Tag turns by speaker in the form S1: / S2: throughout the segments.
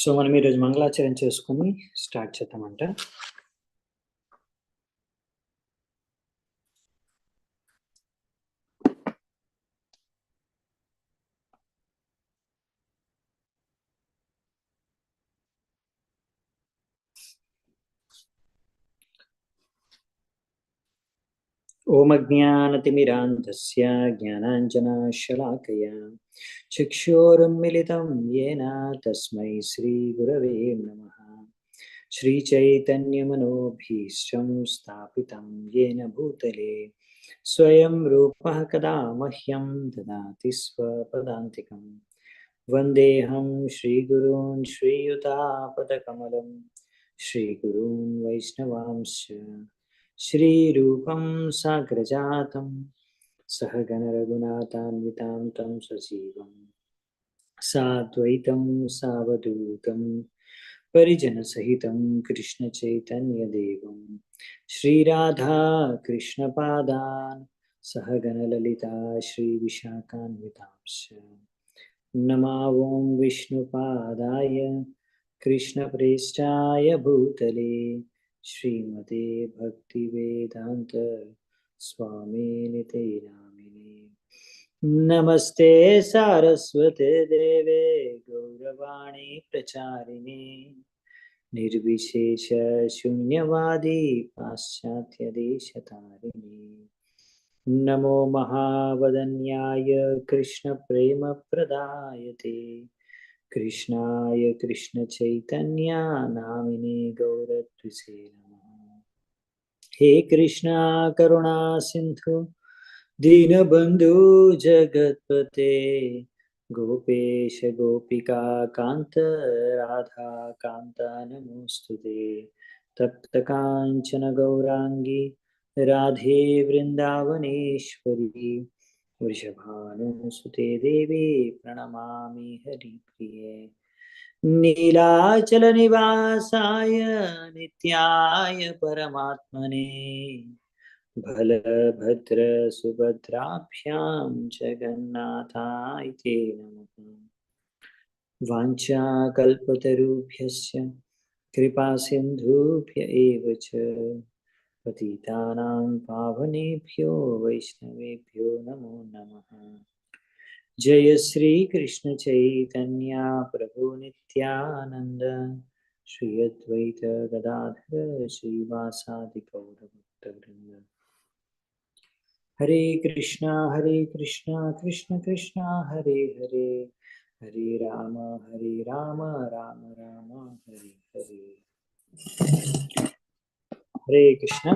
S1: So మనం ఈరోజు మంగళాచరణ చేసుకుని స్టార్ట్ చేద్దామంట. ఓం అజ్ఞానతిమిరాంధస్య జ్ఞానాంజనశలాకయా చక్షురున్మిళితం యేన తస్మై శ్రీగురవే నమః. శ్రీచైతన్యమనోభీష్టం స్థాపితం యేన భూతలే స్వయం రూపః కదా మహ్యం దదాతి స్వపదాంతికం. వందేహం శ్రీగురూన్ శ్రీయుతాపదకమలం శ్రీగురూన్ వైష్ణవాంశ్చ శ్రీరూపం సాగ్రజాతం సహగణ రఘునాథాన్వితాం తం సజీవం సాద్వైతం సావధూతం పరిజన సహితం కృష్ణ చైతన్య దేవం శ్రీరాధా కృష్ణ పాదాన్ సహగణ లలితా శ్రీ విశాఖాన్వితాంశ్చ. నమా ఓం విష్ణుపాదాయ కృష్ణప్రేష్టాయ భూతలే శ్రీమతే భక్తివేదాంత స్వామినితే నామినే. నమస్తే సారస్వతే దేవే గౌరవాణి ప్రచారిణే నిర్విశేష శూన్యవాది పాశ్చాత్య దేశతారిణే. నమో మహావదన్యాయ కృష్ణ ప్రేమ ప్రదాయతే కృష్ణాయ కృష్ణ చైతన్య నామినే గౌరత్విసే నమః. హే కృష్ణ కరుణా సింధు దీనబంధు జగత్పతే గోపేశ గోపికా కాంత రాధా కాంత నమోస్తుతే. తప్త కాంచన గౌరాంగి రాధే వృందావనేశ్వరి వృషభానుసుతే దేవి ప్రణమామి హరిప్రిये. నీలాచల నివాసాయ నిత్యాయ పరమాత్మనే బలభద్ర సుభద్రాభ్యాం జగన్నాథాయ తే నమః. వాంఛాకల్పతరుభ్యశ్చ కృపా సింధుభ్య ఏవ చ పతితానాం పావనేభ్యో వైష్ణవేభ్యో నమో నమః. జయ శ్రీ కృష్ణ చైతన్య ప్రభు నిత్యానంద శ్రీ అద్వైత గదాధర శ్రీవాసాది గౌరభక్తవృంద. హరే కృష్ణ కృష్ణ కృష్ణ హరే హరే హరే రామ రామ రామ హరే హరే. హరే కృష్ణ.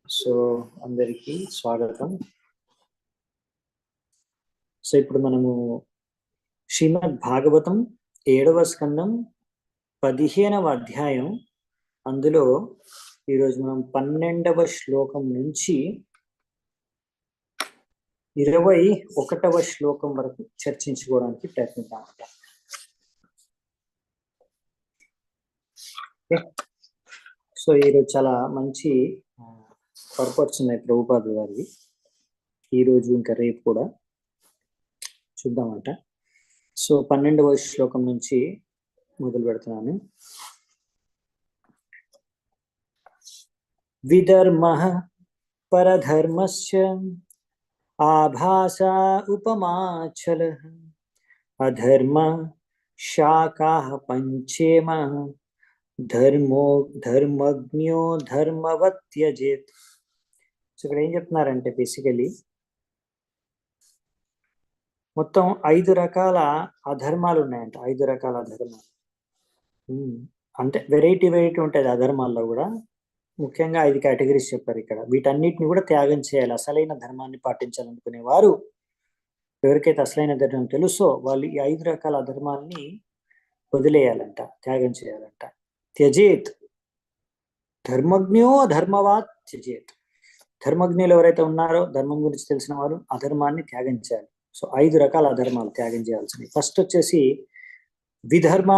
S1: సో అందరికీ స్వాగతం. సో ఇప్పుడు మనము శ్రీమద్ భాగవతం 7వ స్కందం 15వ అధ్యాయం, అందులో ఈరోజు మనం 12వ శ్లోకం నుంచి 21వ శ్లోకం వరకు చర్చించుకోవడానికి ప్రయత్నిద్దాం. సో ఈరోజు చాలా మంచి పర్పట్స్ ఉన్నాయి ప్రభుపాద గారివి, ఈరోజు ఇంకా రేపు కూడా చూద్దామంట. సో 12వ శ్లోకం నుంచి మొదలు పెడుతున్నాను. విధర్మః పరధర్మస్య ఆభాసా ఉపమాచలః అధర్మ శాఖాః పంచేమ ధర్మజ్ఞో ధర్మవత్ త్యజేత్. సో ఇక్కడ ఏం చెప్తున్నారంటే బేసికలీ మొత్తం 5 రకాల అధర్మాలు ఉన్నాయంట. 5 రకాల అధర్మాలు అంటే వెరైటీ ఉంటుంది అధర్మాల్లో కూడా. ముఖ్యంగా 5 కేటగిరీస్ చెప్పారు ఇక్కడ. వీటన్నిటిని కూడా త్యాగం చేయాలి. అసలైన ధర్మాన్ని పాటించాలనుకునే వారు, ఎవరికైతే అసలైన ధర్మం తెలుసో వాళ్ళు ఈ 5 రకాల అధర్మాల్ని వదిలేయాలంట, త్యాగం చేయాలంట. త్యజేత్ ధర్మజ్ఞో ధర్మవాత్ త్యజేత్. ధర్మజ్ఞులు ఎవరైతే ఉన్నారో, ధర్మం గురించి తెలిసిన వారు అధర్మాన్ని త్యాగం చేయాలి. సో 5 రకాల అధర్మాలు త్యాగం చేయాల్సినవి. ఫస్ట్ వచ్చేసి విధర్మ,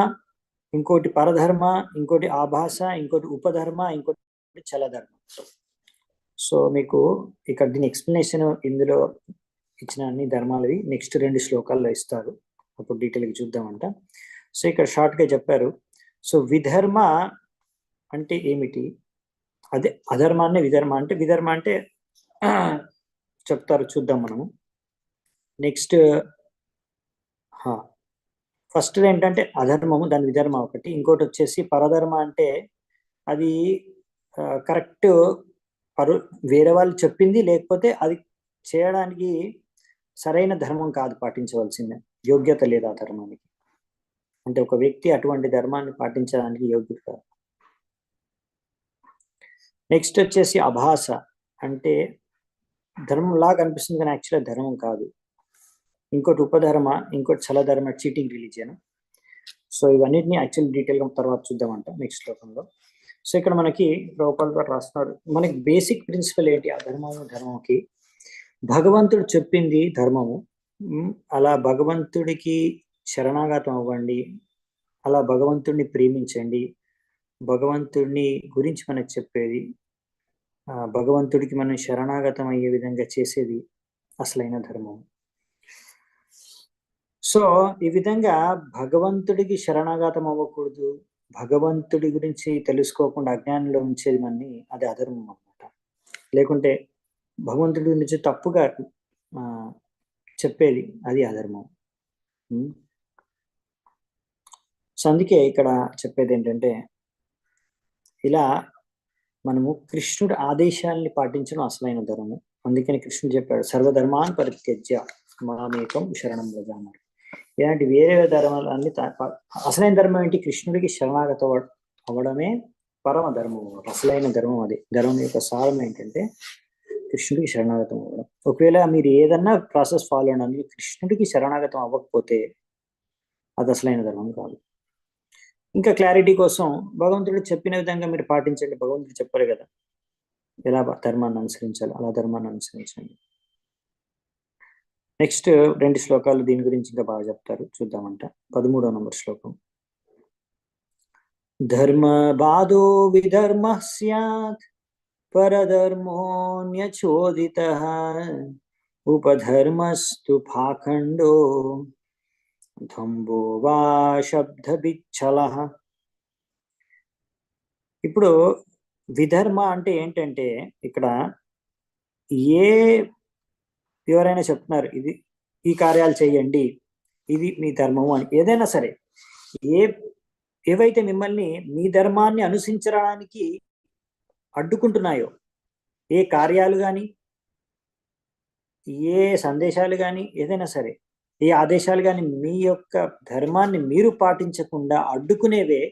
S1: ఇంకోటి పరధర్మ, ఇంకోటి ఆభాస, ఇంకోటి ఉపధర్మ, ఇంకోటి చలధర్మ. సో మీకు ఇక్కడ దీని ఎక్స్ప్లెనేషన్ ఇందులో ఇచ్చిన అన్ని ధర్మాలవి నెక్స్ట్ 2 శ్లోకాల్లో ఇస్తారు, అప్పుడు డీటెయిల్గా చూద్దామంట. సో ఇక్కడ షార్ట్ గా చెప్పారు. సో విధర్మ అంటే ఏమిటి, అదే అధర్మాన్ని విధర్మ అంటే, విధర్మ అంటే చెప్తారు, చూద్దాం మనము. నెక్స్ట్ ఫస్ట్ ఏంటంటే అధర్మము, దాని విధర్మ ఒకటి. ఇంకోటి వచ్చేసి పరధర్మ అంటే అది కరెక్ట్ వేరే వాళ్ళు చెప్పింది, లేకపోతే అది చేయడానికి సరైన ధర్మం కాదు, పాటించవలసిందే, యోగ్యత లేదు ఆ ధర్మానికి. అంటే ఒక వ్యక్తి అటువంటి ధర్మాన్ని పాటించడానికి యోగ్యత కాదు. నెక్స్ట్ వచ్చేసి అభాస అంటే ధర్మం లాగా అనిపిస్తుంది కానీ యాక్చువల్గా ధర్మం కాదు. ఇంకోటి ఉపధర్మ, ఇంకోటి చలధర్మ, చీటింగ్ రిలీజియన్. సో ఇవన్నిటిని యాక్చువల్ డీటెయిల్ గా తర్వాత చూద్దామంట నెక్స్ట్ శ్లోకంలో. సో ఇక్కడ మనకి ప్రభుపాదుల వారు రాస్తున్నారు, మనకి బేసిక్ ప్రిన్సిపల్ ఏంటి ఆ ధర్మము ధర్మంకి, భగవంతుడు చెప్పింది ధర్మము. అలా భగవంతుడికి శరణాగతం అవ్వండి, అలా భగవంతుడిని ప్రేమించండి, భగవంతుడిని గురించి మనకు చెప్పేది, భగవంతుడికి మనం శరణాగతం అయ్యే విధంగా చేసేది అసలైన ధర్మం. సో ఈ విధంగా భగవంతుడికి శరణాగతం అవ్వకూడదు, భగవంతుడి గురించి తెలుసుకోకుండా అజ్ఞానంలో ఉంచేది మనని, అది అధర్మం అన్నమాట. లేకుంటే భగవంతుడి గురించి తప్పుగా చెప్పేది, అది అధర్మం. సో అందుకే ఇక్కడ చెప్పేది ఏంటంటే, ఇలా మనము కృష్ణుడి ఆదేశాలని పాటించడం అసలైన ధర్మం. అందుకని కృష్ణుడు చెప్పాడు, సర్వధర్మాన్ పరిత్యజ్య మామేకం శరణం వ్రజ అన్నాడు. ఇలాంటి వేరే ధర్మాలన్నీ అసలైన ధర్మం ఏంటి, కృష్ణుడికి శరణాగత అవ్వడమే పరమ ధర్మం, అసలైన ధర్మం. అది ధర్మం యొక్క సారం ఏంటంటే కృష్ణుడికి శరణాగతం అవ్వడం. ఒకవేళ మీరు ఏదన్నా ప్రాసెస్ ఫాలో అయినందుకు కృష్ణుడికి శరణాగతం అవ్వకపోతే అది అసలైన ధర్మం కాదు. ఇంకా క్లారిటీ కోసం భగవంతుడు చెప్పిన విధంగా మీరు పాటించండి, భగవంతుడు చెప్పారు కదా ఎలా ధర్మాన్ని అనుసరించాలి, అలా ధర్మాన్ని అనుసరించండి. నెక్స్ట్ 2 శ్లోకాలు దీని గురించి ఇంకా బాగా చెప్తారు, చూద్దామంట. 13వ నంబర్ శ్లోకం. ధర్మ బాధో విధర్మ స్యాత్ పరధర్మోన్యచోదితః ఉపధర్మస్తు పాఖండో ధంబో వా శబ్ద విచ్చలః. ఇప్పుడు విధర్మ అంటే ఏంటంటే, ఇక్కడ ఎవరైనా చెప్తున్నారు ఇది ఈ కార్యాలు చేయండి, ఇది మీ ధర్మము అని, ఏదైనా సరే ఏవైతే మిమ్మల్ని మీ ధర్మాన్ని అనుసరించడానికి అడ్డుకుంటున్నాయో, ఏ కార్యాలు కానీ, ఏ సందేశాలు కానీ, ఏదైనా సరే ఏ ఆదేశాలు కానీ మీ యొక్క ధర్మాన్ని మీరు పాటించకుండా అడ్డుకునేవే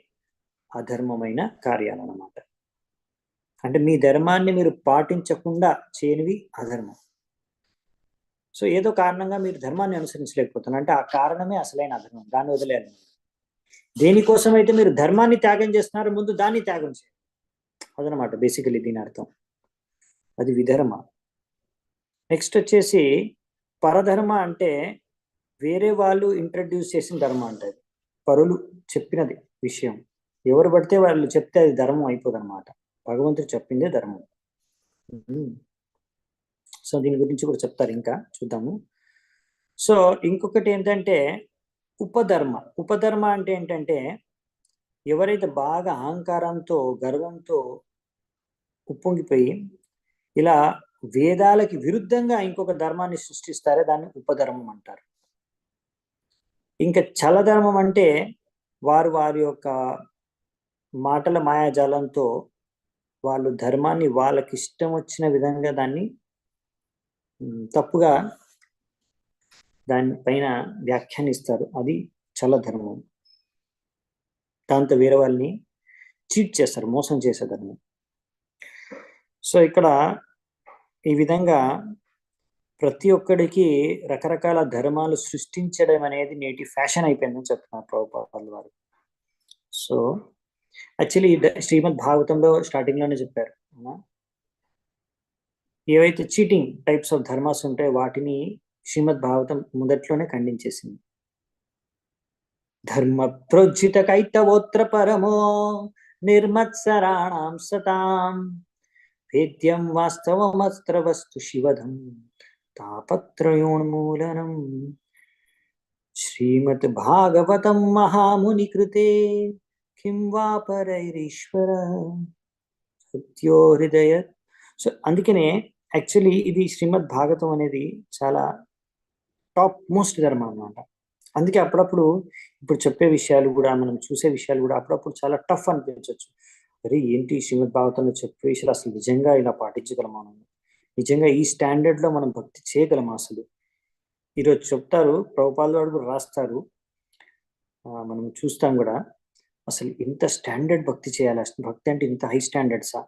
S1: అధర్మమైన కార్యాలు అన్నమాట. అంటే మీ ధర్మాన్ని మీరు పాటించకుండా చేయనివి అధర్మం. సో ఏదో కారణంగా మీరు ధర్మాన్ని అనుసరించలేకపోతున్నారు అంటే ఆ కారణమే అసలైన అధర్మం, దాన్ని వదిలేయాలి. దేనికోసం అయితే మీరు ధర్మాన్ని త్యాగం చేస్తున్నారో ముందు దాన్ని త్యాగం చేయాలి, అదనమాట బేసికలీ దీని అర్థం. అది విధర్మ. నెక్స్ట్ వచ్చేసి పరధర్మ అంటే వేరే వాళ్ళు ఇంట్రడ్యూస్ చేసిన ధర్మ అంటే, పరులు చెప్పినది విషయం, ఎవరు పడితే వాళ్ళు చెప్తే అది ధర్మం అయిపోదు అనమాట. భగవంతుడు చెప్పిందే ధర్మం. సో దీని గురించి కూడా చెప్తారు, ఇంకా చూద్దాము. సో ఇంకొకటి ఏంటంటే ఉపధర్మ. ఉపధర్మ అంటే ఏంటంటే, ఎవరైతే బాగా అహంకారంతో గర్వంతో ఉప్పొంగిపోయి ఇలా వేదాలకి విరుద్ధంగా ఇంకొక ధర్మాన్ని సృష్టిస్తారే దాన్ని ఉపధర్మం అంటారు. ఇంకా చలధర్మం అంటే వారు వారి యొక్క మాటల మాయాజాలంతో వాళ్ళు ధర్మాన్ని వాళ్ళకి ఇష్టం వచ్చిన విధంగా దాన్ని తప్పుగా దానిపైన వ్యాఖ్యానిస్తారు, అది చలధర్మం. దాంతో వేరే వాళ్ళని చీట్ చేస్తారు, మోసం చేసే ధర్మం. సో ఇక్కడ ఈ విధంగా ప్రతి ఒక్కడికి రకరకాల ధర్మాలు సృష్టించడం అనేది నేటి ఫ్యాషన్ అయిపోయిందని చెప్తున్నారు ప్రభుపాదుల వారు. సో యాక్చువల్లీ శ్రీమద్ భాగవతంలో స్టార్టింగ్ లోనే చెప్పారు, ఏవైతే చీటింగ్ టైప్స్ ఆఫ్ ధర్మాస్ ఉంటాయో వాటిని శ్రీమద్ భాగవతం మొదట్లోనే ఖండించేసింది. ధర్మ ప్రోజ్జిత కైతవోత్ర పరమో నిర్మత్సరాణం సతాం వేద్యం వాస్తవమస్త్ర వస్తు శివధం తాపత్రయోన్మూలనం. శ్రీమద్ భాగవతం మహాముని కృతే కిం వా పరైరీశ్వర సత్యో హృదయ. సో అందుకనే యాక్చువల్లీ ఇది శ్రీమద్ భాగవతం అనేది చాలా టాప్ మోస్ట్ ధర్మం అన్నమాట. అందుకే అప్పుడప్పుడు ఇప్పుడు చెప్పే విషయాలు కూడా, మనం చూసే విషయాలు కూడా అప్పుడప్పుడు చాలా టఫ్ అనిపించవచ్చు. అరే ఏంటి శ్రీమద్ భాగవతంలో చెప్పే విషయాలు అసలు నిజంగా ఇలా పాటించగలమా, నిజంగా ఈ స్టాండర్డ్ లో మనం భక్తి చేయగలమా అసలు. ఈరోజు చెప్తారు, ప్రభుపాల్ వారు కూడా రాస్తారు, మనం చూస్తాం కూడా, అసలు ఇంత స్టాండర్డ్ భక్తి చేయాలి, అసలు భక్తి అంటే ఇంత హై స్టాండర్డ్సా,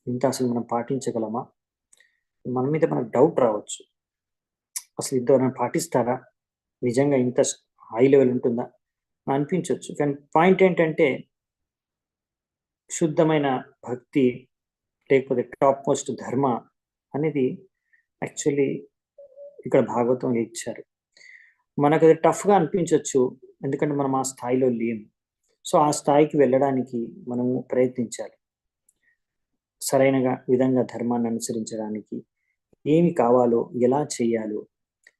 S1: ఇంత అసలు మనం పాటించగలమా, మన మీద మనకు డౌట్ రావచ్చు. అసలు ఇంత పాటిస్తారా, నిజంగా ఇంత హై లెవెల్ ఉంటుందా అనిపించవచ్చు. కానీ పాయింట్ ఏంటంటే శుద్ధమైన భక్తి లేకపోతే టాప్ మోస్ట్ ధర్మ అనేది యాక్చువల్లీ ఇక్కడ భాగవతంలో ఇచ్చారు. మనకు అది టఫ్గా అనిపించవచ్చు, ఎందుకంటే మనం ఆ స్థాయిలో లేము. సో ఆ స్థాయికి వెళ్ళడానికి మనము ప్రయత్నించాలి. సరైన విధంగా ధర్మాన్ని అనుసరించడానికి ఏమి కావాలో, ఎలా చేయాలో,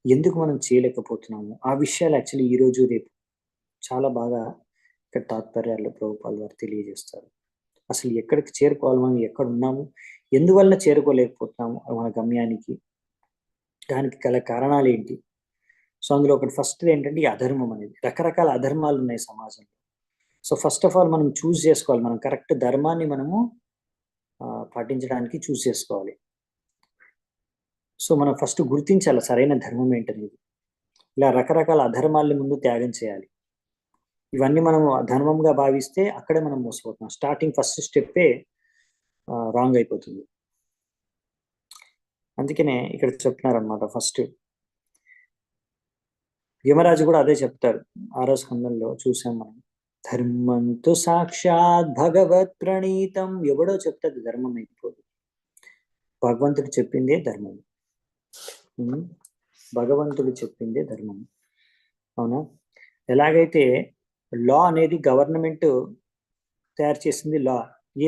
S1: ఎందుకు మనం చేయలేకపోతున్నాము, ఆ విషయాలు యాక్చువల్లీ ఈరోజు రేపు చాలా బాగా ఇక్కడ తాత్పర్యాల్లో ప్రభుపాల్ వారు తెలియజేస్తారు. అసలు ఎక్కడికి చేరుకోవాలి, మనం ఎక్కడ ఉన్నాము, ఎందువల్ల చేరుకోలేకపోతున్నాము మన గమ్యానికి, దానికి గల కారణాలు ఏంటి. సో అందులో ఒకటి ఫస్ట్ ఏంటంటే ఈ అధర్మం అనేది. రకరకాల అధర్మాలు ఉన్నాయి సమాజంలో. సో ఫస్ట్ ఆఫ్ ఆల్ మనం చూస్ చేసుకోవాలి, మనం కరెక్ట్ ధర్మాన్ని మనము పాటించడానికి చూస్ చేసుకోవాలి. సో మనం ఫస్ట్ గుర్తించాలి సరైన ధర్మం ఏంటనేది. ఇలా రకరకాల అధర్మాల్ని ముందు త్యాగం చేయాలి. ఇవన్నీ మనం ధర్మంగా భావిస్తే అక్కడే మనం మోసపోతున్నాం. స్టార్టింగ్ ఫస్ట్ స్టెప్పే రాంగ్ అయిపోతుంది. అందుకనే ఇక్కడ చెప్తున్నారనమాట. ఫస్ట్ యమరాజు కూడా అదే చెప్తారు, 6వ స్కందంలో చూసాం మనం. ధర్మంతు సాక్షాత్ భగవత్ ప్రణీతం. ఎవడో చెప్తాది ధర్మం అయిపోదు, భగవంతుడు చెప్పిందే ధర్మం. భగవంతుడు చెప్పిందే ధర్మం, అవునా. ఎలాగైతే లా అనేది గవర్నమెంట్ తయారు చేసింది, లా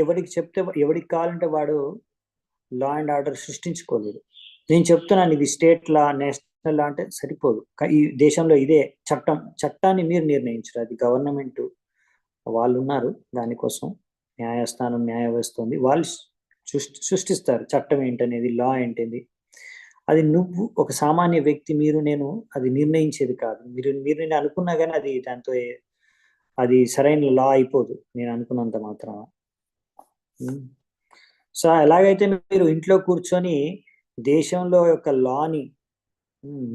S1: ఎవరికి చెప్తే, ఎవరికి కావాలంటే వాడు లా అండ్ ఆర్డర్ సృష్టించుకోలేదు. నేను చెప్తున్నాను ఇది స్టేట్ లా, నేషనల్ లా అంటే సరిపోదు. ఈ దేశంలో ఇదే చట్టం, చట్టాన్ని మీరు నిర్ణయించరు, అది గవర్నమెంట్ వాళ్ళు ఉన్నారు దానికోసం. న్యాయస్థానం, న్యాయ వ్యవస్థ ఉంది, వాళ్ళు సృష్టిస్తారు చట్టం ఏంటనేది, లా ఏంటనేది. అది నువ్వు ఒక సామాన్య వ్యక్తి, మీరు నేను అది నిర్ణయించేది కాదు. మీరు నేను అనుకున్నా కానీ అది దాంతో అది సరైన లా అయిపోదు, నేను అనుకున్నంత మాత్రం. సో ఎలాగైతే మీరు ఇంట్లో కూర్చొని దేశంలో యొక్క లాని,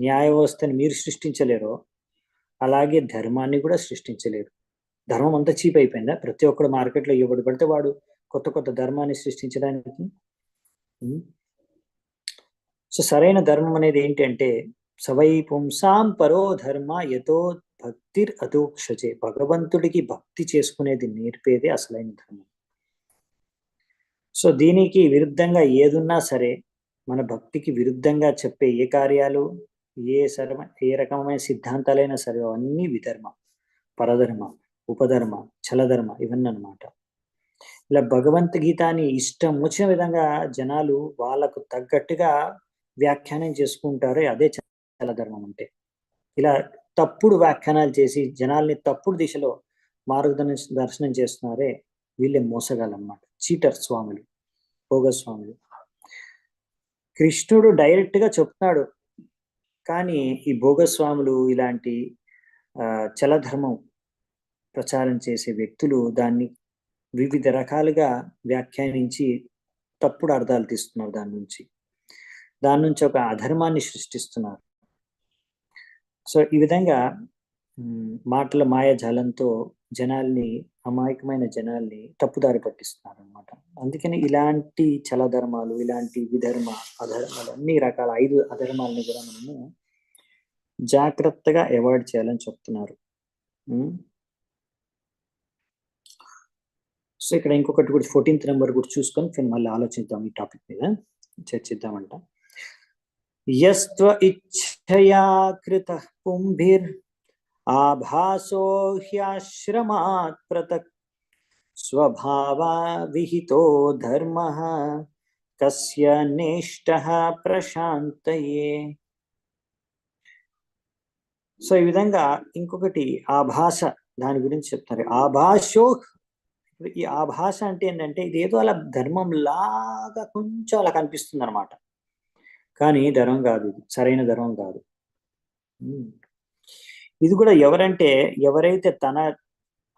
S1: న్యాయ వ్యవస్థని మీరు సృష్టించలేరో, అలాగే ధర్మాన్ని కూడా సృష్టించలేరు. ధర్మం అంతా చీప్ అయిపోయిందా, ప్రతి ఒక్కడు మార్కెట్లో ఇవ్వబడి పడితే వాడు కొత్త కొత్త ధర్మాన్ని సృష్టించడానికి. సో సరైన ధర్మం అనేది ఏంటంటే సవై పుంసాం పరో ధర్మ యతో భక్తిర్ అధోక్షజే. భగవంతుడికి భక్తి చేసుకునేది నేర్పేదే అసలైన ధర్మం. సో దీనికి విరుద్ధంగా ఏదున్నా సరే, మన భక్తికి విరుద్ధంగా చెప్పే ఏ కార్యాలు, ఏ రకమైన సిద్ధాంతాలైనా సరే అవన్నీ విధర్మ, పరధర్మ, ఉపధర్మ, చలధర్మ ఇవన్నీ అనమాట. ఇలా భగవద్గీతని ఇష్టం వచ్చిన విధంగా జనాలు వాళ్ళకు తగ్గట్టుగా వ్యాఖ్యానం చేసుకుంటారు, అదే చలధర్మం అంటే. ఇలా తప్పుడు వ్యాఖ్యానాలు చేసి జనాల్ని తప్పుడు దిశలో మార్గదర్శనం చేస్తున్నారే, వీళ్ళే మోసగాలన్నమాట, చీటర్ స్వాములు, భోగస్వాములు. కృష్ణుడు డైరెక్ట్ గా చెప్తున్నాడు, కానీ ఈ భోగస్వాములు ఇలాంటి చలధర్మం ప్రచారం చేసే వ్యక్తులు దాన్ని వివిధ రకాలుగా వ్యాఖ్యానించి తప్పుడు అర్థాలు తీస్తున్నారు, దాని నుంచి ఒక అధర్మాన్ని సృష్టిస్తున్నారు. సో ఈ విధంగా మాటల మాయాజాలంతో జనాల్ని, అమాయకమైన జనాల్ని తప్పుదారి పట్టిస్తున్నారు అనమాట. అందుకని ఇలాంటి చలధర్మాలు, ఇలాంటి విధర్మ, అధర్మాలు, అన్ని రకాల 5 అధర్మాలని కూడా మనము జాగ్రత్తగా అవాయిడ్ చేయాలని చెప్తున్నారు. సో ఇక్కడ ఇంకొకటి కూడా 14th నెంబర్ కూడా చూసుకొని మళ్ళీ ఆలోచిద్దాం, ఈ టాపిక్ మీద చర్చిద్దామంట. యస్త్వ ఇచ్ఛయా కృతః పుంభిర్ ఆభాసో హ్యాశ్రమాత్ పృథక్ స్వభావా విహితో ధర్మః కస్య నేష్టః ప్రశాంతయే. సో ఈ విధంగా ఇంకొకటి ఆభాష, దాని గురించి చెప్తారు. ఆభాషో, ఈ ఆభాష అంటే ఏంటంటే ఇది ఏదో అలా ధర్మం లాగా కొంచెం అలా కనిపిస్తుంది అనమాట, కానీ ధర్మం కాదు, ఇది సరైన ధర్మం కాదు. ఇది కూడా ఎవరంటే ఎవరైతే తన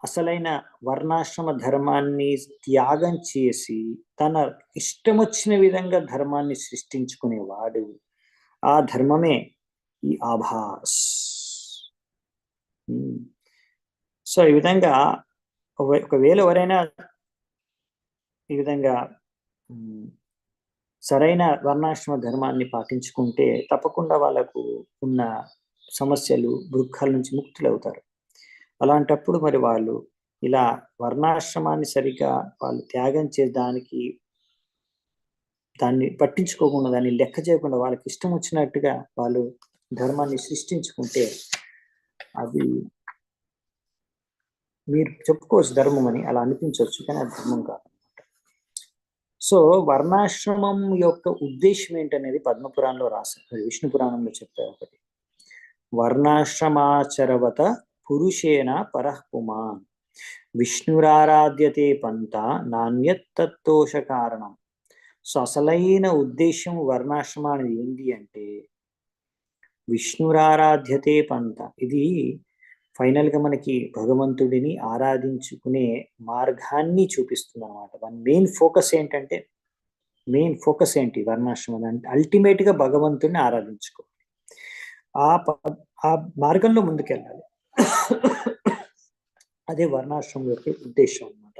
S1: అసలైన వర్ణాశ్రమ ధర్మాన్ని త్యాగం చేసి తన ఇష్టం వచ్చిన విధంగా ధర్మాన్ని సృష్టించుకునేవాడు, ఆ ధర్మమే ఈ ఆభాస్. సో ఈ విధంగా ఒకవేళ ఎవరైనా ఈ విధంగా సరైన వర్ణాశ్రమ ధర్మాన్ని పాటించుకుంటే తప్పకుండా వాళ్ళకు ఉన్న సమస్యలు దుఃఖాల నుంచి ముక్తులవుతారు. అలాంటప్పుడు మరి వాళ్ళు ఇలా వర్ణాశ్రమాన్ని సరిగా వాళ్ళు త్యాగం చేసేదానికి, దాన్ని పట్టించుకోకుండా, దాన్ని లెక్క చేయకుండా వాళ్ళకి ఇష్టం వచ్చినట్టుగా వాళ్ళు ధర్మాన్ని సృష్టించుకుంటే అది మీరు చెప్పుకోవచ్చు ధర్మం అని, అలా అనిపించవచ్చు, కానీ అది ధర్మం కాదనమాట. సో వర్ణాశ్రమం యొక్క ఉద్దేశం ఏంటనేది పద్మపురాణంలో రాశారు, విష్ణు పురాణంలో చెప్పారు. ఒకటి, వర్ణాశ్రమాచరవత పురుషేణ పరః పుమాన్ విష్ణురారాధ్యతే పంత నాణ్యత్తోష కారణం. సో అసలైన ఉద్దేశం వర్ణాశ్రమానికి ఏంటి అంటే విష్ణురారాధ్యతే పంత. ఇది ఫైనల్ గా మనకి భగవంతుడిని ఆరాధించుకునే మార్గాన్ని చూపిస్తుంది అనమాట. దాని మెయిన్ ఫోకస్ ఏంటంటే, మెయిన్ ఫోకస్ ఏంటి వర్ణాశ్రమం అంటే అల్టిమేట్ గా భగవంతుడిని ఆరాధించుకోవాలి, ఆ మార్గంలో ముందుకెళ్ళాలి. అదే వర్ణాశ్రమం యొక్క ఉద్దేశం అన్నమాట.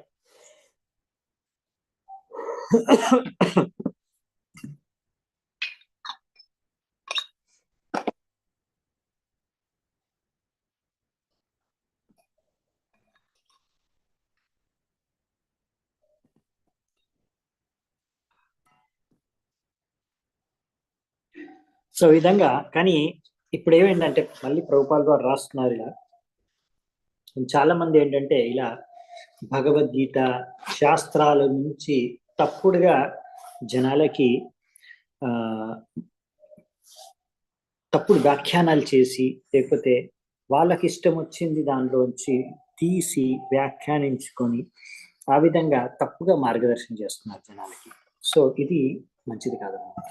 S1: సో ఈ విధంగా, కానీ ఇప్పుడు ఏమైందంటే మళ్ళీ ప్రభుపాల్ గారు రాస్తున్నారు ఇలా, చాలా మంది ఏంటంటే ఇలా భగవద్గీత శాస్త్రాల నుంచి తప్పుడుగా జనాలకి తప్పుడు వ్యాఖ్యానాలు చేసి, లేకపోతే వాళ్ళకి ఇష్టం వచ్చింది దానిలోంచి తీసి వ్యాఖ్యానించుకొని ఆ విధంగా తప్పుగా మార్గదర్శనం చేస్తున్నారు జనాలకి. సో ఇది మంచిది కాదన్నమాట,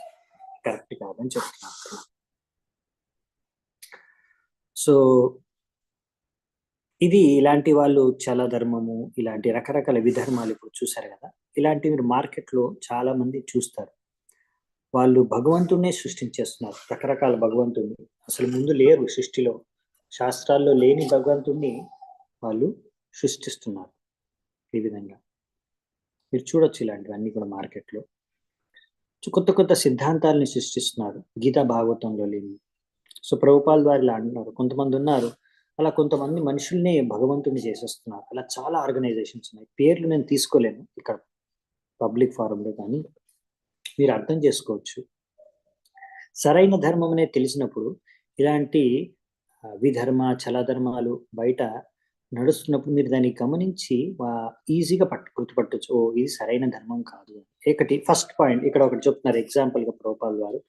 S1: కరెక్ట్ కాదని చెప్తున్నారు. సో ఇది ఇలాంటి వాళ్ళు చాలా ధర్మము, ఇలాంటి రకరకాల విధర్మాలు ఇప్పుడు చూసారు కదా, ఇలాంటి మీరు మార్కెట్లో చాలా మంది చూస్తారు. వాళ్ళు భగవంతుడినే సృష్టించేస్తున్నారు, రకరకాల భగవంతుడిని. అసలు ముందు లేరు సృష్టిలో, శాస్త్రాల్లో లేని భగవంతుడిని వాళ్ళు సృష్టిస్తున్నారు. ఈ విధంగా మీరు చూడొచ్చు ఇలాంటివన్నీ కూడా మార్కెట్లో. కొత్త కొత్త సిద్ధాంతాలని సృష్టిస్తున్నారు, గీతా భాగవతంలో లేని. సో ప్రభుపాల్ వారు ఇలా అంటున్నారు, కొంతమంది ఉన్నారు అలా, కొంతమంది మనుషుల్ని భగవంతుని చేసేస్తున్నారు. అలా చాలా ఆర్గనైజేషన్స్ ఉన్నాయి, పేర్లు నేను తీసుకోలేను ఇక్కడ పబ్లిక్ ఫారంలో, కానీ మీరు అర్థం చేసుకోవచ్చు. సరైన ధర్మం అనేది తెలిసినప్పుడు ఇలాంటి విధర్మ చలధర్మాలు బయట నడుస్తున్నప్పుడు మీరు దాన్ని గమనించి ఈజీగా గుర్తుపట్టచ్చు, ఓ ఇది సరైన ధర్మం కాదు. ఒకటి ఫస్ట్ పాయింట్ ఇక్కడ ఒకటి చెప్తున్నారు ఎగ్జాంపుల్ గా ప్రభుపాల్ గారు,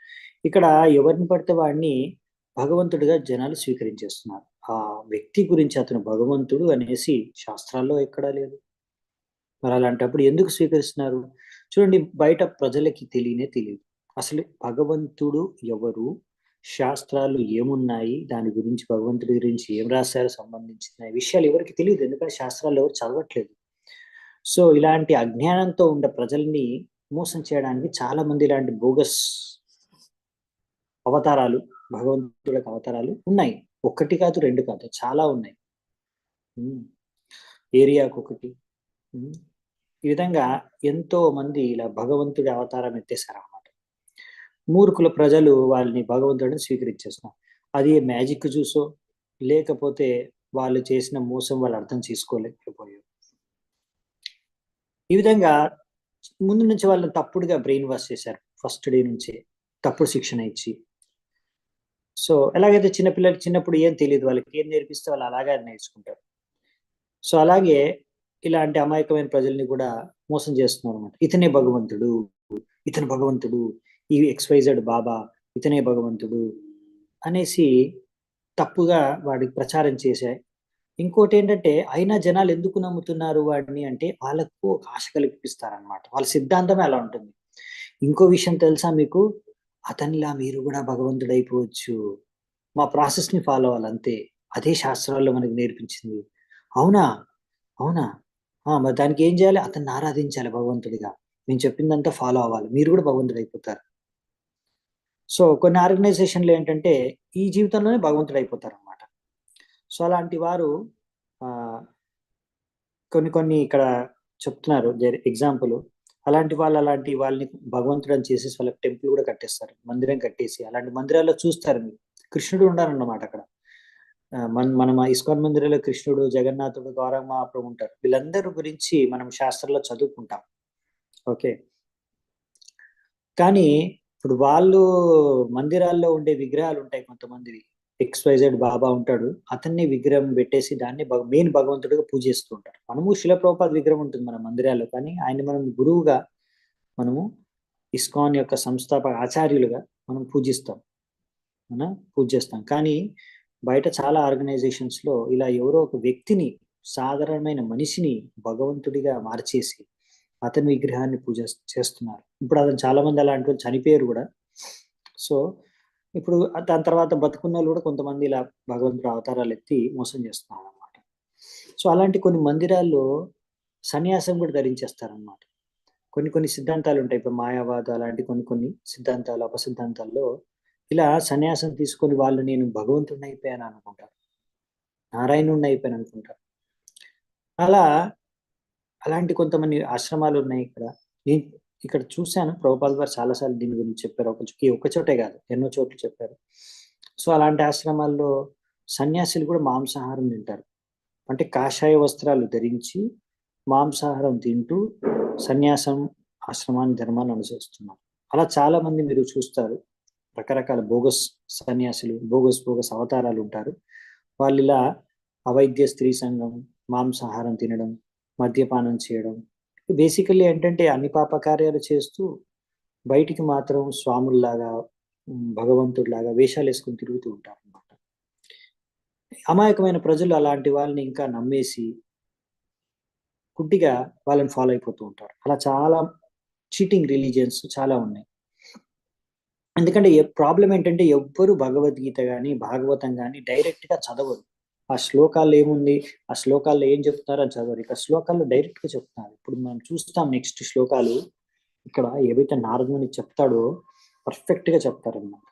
S1: ఇక్కడ ఎవరిని పడితే వాడిని భగవంతుడిగా జనాలు స్వీకరించేస్తున్నారు. ఆ వ్యక్తి గురించి అతను భగవంతుడు అనేసి శాస్త్రాల్లో ఎక్కడా లేదు. మరి అలాంటప్పుడు ఎందుకు స్వీకరిస్తున్నారు? చూడండి, బయట ప్రజలకి తెలియదు అసలు భగవంతుడు ఎవరు, శాస్త్రాలు ఏమున్నాయి, దాని గురించి భగవంతుడి గురించి ఏం రాశారు సంబంధించిన విషయాలు ఎవరికి తెలియదు, ఎందుకంటే శాస్త్రాలు ఎవరు చదవట్లేదు. సో ఇలాంటి అజ్ఞానంతో ఉండే ప్రజల్ని మోసం చేయడానికి చాలా మంది ఇలాంటి బోగస్ అవతారాలు, భగవంతుడికి అవతారాలు ఉన్నాయి. ఒకటి కాదు, రెండు కాదు, చాలా ఉన్నాయి. ఏరియాకు ఒకటి. ఈ విధంగా ఎంతో మంది ఇలా భగవంతుడి అవతారం ఎత్తేసారు అన్నమాట. మూర్ఖుల ప్రజలు వాళ్ళని భగవంతుడిని స్వీకరించేస్తున్నారు. అది మ్యాజిక్ చూసో లేకపోతే వాళ్ళు చేసిన మోసం వాళ్ళు అర్థం చేసుకోలేకపోయారు. ఈ విధంగా ముందు నుంచి వాళ్ళని తప్పుడుగా బ్రెయిన్ వాష్ చేశారు, ఫస్ట్ డే నుంచే తప్పుడు శిక్షణ ఇచ్చి. సో ఎలాగైతే చిన్నపిల్లలకి చిన్నప్పుడు ఏం తెలియదు, వాళ్ళకి ఏం నేర్పిస్తే వాళ్ళు అలాగే నేర్చుకుంటారు. సో అలాగే ఇలాంటి అమాయకమైన ప్రజల్ని కూడా మోసం చేస్తున్నారు అనమాట. ఇతనే భగవంతుడు, ఇతను భగవంతుడు, ఈ XYZ బాబా ఇతనే భగవంతుడు అనేసి తప్పుగా వాడికి ప్రచారం చేశాయి. ఇంకోటి ఏంటంటే అయినా జనాలు ఎందుకు నమ్ముతున్నారు వాడిని అంటే వాళ్ళకు ఒక ఆశ కల్పిస్తారనమాట. వాళ్ళ సిద్ధాంతమే అలా ఉంటుంది. ఇంకో విషయం తెలుసా మీకు? అతనిలా మీరు కూడా భగవంతుడైపోవచ్చు. మా ప్రాసెస్‌ని ఫాలో అవ్వాలంతే. అదే శాస్త్రాల్లో మనకు నేర్పించింది. అవునా? అవునా? ఆ! మరి దానికి ఏం చేయాలి? అతన్ని ఆరాధించాలి భగవంతుడిగా. నేను చెప్పిందంతా ఫాలో అవ్వాలి. మీరు కూడా భగవంతుడైపోతారు. సో, కొన్ని ఆర్గనైజేషన్‌లు ఏంటంటే ఈ జీవితంలోనే భగవంతుడైపోతారనమాట. సో, అలాంటి వారు ఆహ్, కొన్ని కొన్ని ఇక్కడ చెప్తున్నారు. ఎగ్జాంపుల్ అలాంటి వాళ్ళని భగవంతుడని చేసేసి వాళ్ళకి టెంపుల్ కూడా కట్టేస్తారు. మందిరం కట్టేసి అలాంటి మందిరాల్లో చూస్తారు మీరు. కృష్ణుడు ఉన్నారన్నమాట అక్కడ. మనం ఆ ఇస్కాన్ మందిరంలో కృష్ణుడు, జగన్నాథుడు, గౌరమ్మ మహాప్రభు ఉంటారు. వీళ్ళందరి గురించి మనం శాస్త్రంలో చదువుకుంటాం. ఓకే. కానీ ఇప్పుడు వాళ్ళు మందిరాల్లో ఉండే విగ్రహాలుంటాయి కొంతమందివి. ఎక్స్‌వైజెడ్ బాబా ఉంటాడు. అతన్ని విగ్రహం పెట్టేసి దాన్ని మెయిన్ భగవంతుడిగా పూజిస్తూ ఉంటారు. మనము శిల ప్రభుపాద విగ్రహం ఉంటుంది మన మందిరాల్లో. కానీ ఆయన్ని మనం గురువుగా మనము ఇస్కాన్ యొక్క సంస్థాపక ఆచార్యులుగా మనం పూజిస్తాం. అవునా? పూజ చేస్తాం. కానీ బయట చాలా ఆర్గనైజేషన్స్‌లో ఇలా ఎవరో ఒక వ్యక్తిని, సాధారణమైన మనిషిని భగవంతుడిగా మార్చేసి, అతని విగ్రహాన్ని పూజ చేస్తున్నారు. ఇప్పుడు అతను చాలా మంది అలాంటి వాళ్ళు చనిపోయారు గూడా. సో, ఇప్పుడు దాని తర్వాత బతికున్నోళ్ళు గూడా కొంతమంది ఇలా భగవంతుడి అవతారాలెత్తి మోసం చేస్తున్నారనమాట. సో, అలాంటి కొన్ని మందిరాల్లో సన్యాసం గూడా ధరించేస్తారనమాట. కొన్ని కొన్ని సిద్ధాంతాలుంటాయి. ఇప్పుడు మాయావాద అలాంటి కొన్ని కొన్ని సిద్ధాంతాలు, అపసిద్ధాంతాల్లో ఇలా సన్యాసం తీసుకొని వాళ్ళు నేను భగవంతుడినయిపోయాను అనుకుంటారు. నారాయణుడినయిపోయాననుకుంటారు. అలా అలాంటి కొంతమంది ఆశ్రమాలున్నాయి ఇక్కడ. నేను ఇక్కడ చూసాను. ప్రభుపాద వారు చాలా సార్లు దీని గురించి చెప్పారు. ఈ ఒక్క చోటే గాదు. ఎన్నో చోట్ల చెప్పారు. సో, అలాంటి ఆశ్రమాల్లో సన్యాసులు కూడా మాంసాహారం తింటారు. అంటే కాషాయ వస్త్రాలు ధరించి, మాంసాహారం తింటూ సన్యాసం, ఆశ్రమాన్ని, ధర్మాన్ని అనుసరిస్తున్నారు. అలా చాలా మంది మీరు చూస్తారు. రకరకాల బోగస్ సన్యాసులు, బోగస్ అవతారాలుంటారు. వాళ్ళిలా అవైద్య స్త్రీ సంగం, మాంసాహారం తినడం, మద్యపానం చేయడం. బేసికల్లీ ఏంటంటే అన్ని పాపకార్యాలు చేస్తూ బయటికి మాత్రం స్వాముల్లాగా, భగవంతుడిలాగా వేషాలేసుకొని తిరుగుతూ ఉంటారనమాట. అమాయకమైన ప్రజలు అలాంటి వాళ్ళని ఇంకా నమ్మేసి గుడ్డిగా వాళ్ళని ఫాలో అయిపోతూ ఉంటారు. అలా చాలా చీటింగ్ రిలీజియన్స్ చాలా ఉన్నాయి. ఎందుకంటే ప్రాబ్లమ్ ఏంటంటే ఎవ్వరు భగవద్గీత గాని, భాగవతం గాని డైరెక్ట్‌గా చదవరు. ఆ శ్లోకాల్లో ఏముంది? ఆ శ్లోకాల్లో ఏం చెప్తున్నారో అది చదవరు. ఇక్కడ శ్లోకాల్లో డైరెక్ట్‌గా చెప్తున్నారు. ఇప్పుడు మనం చూస్తాం నెక్స్ట్ శ్లోకాలు. ఇక్కడ ఏవైతే నారదునికి చెప్తాడో పర్ఫెక్ట్‌గా చెప్తారన్నమాట.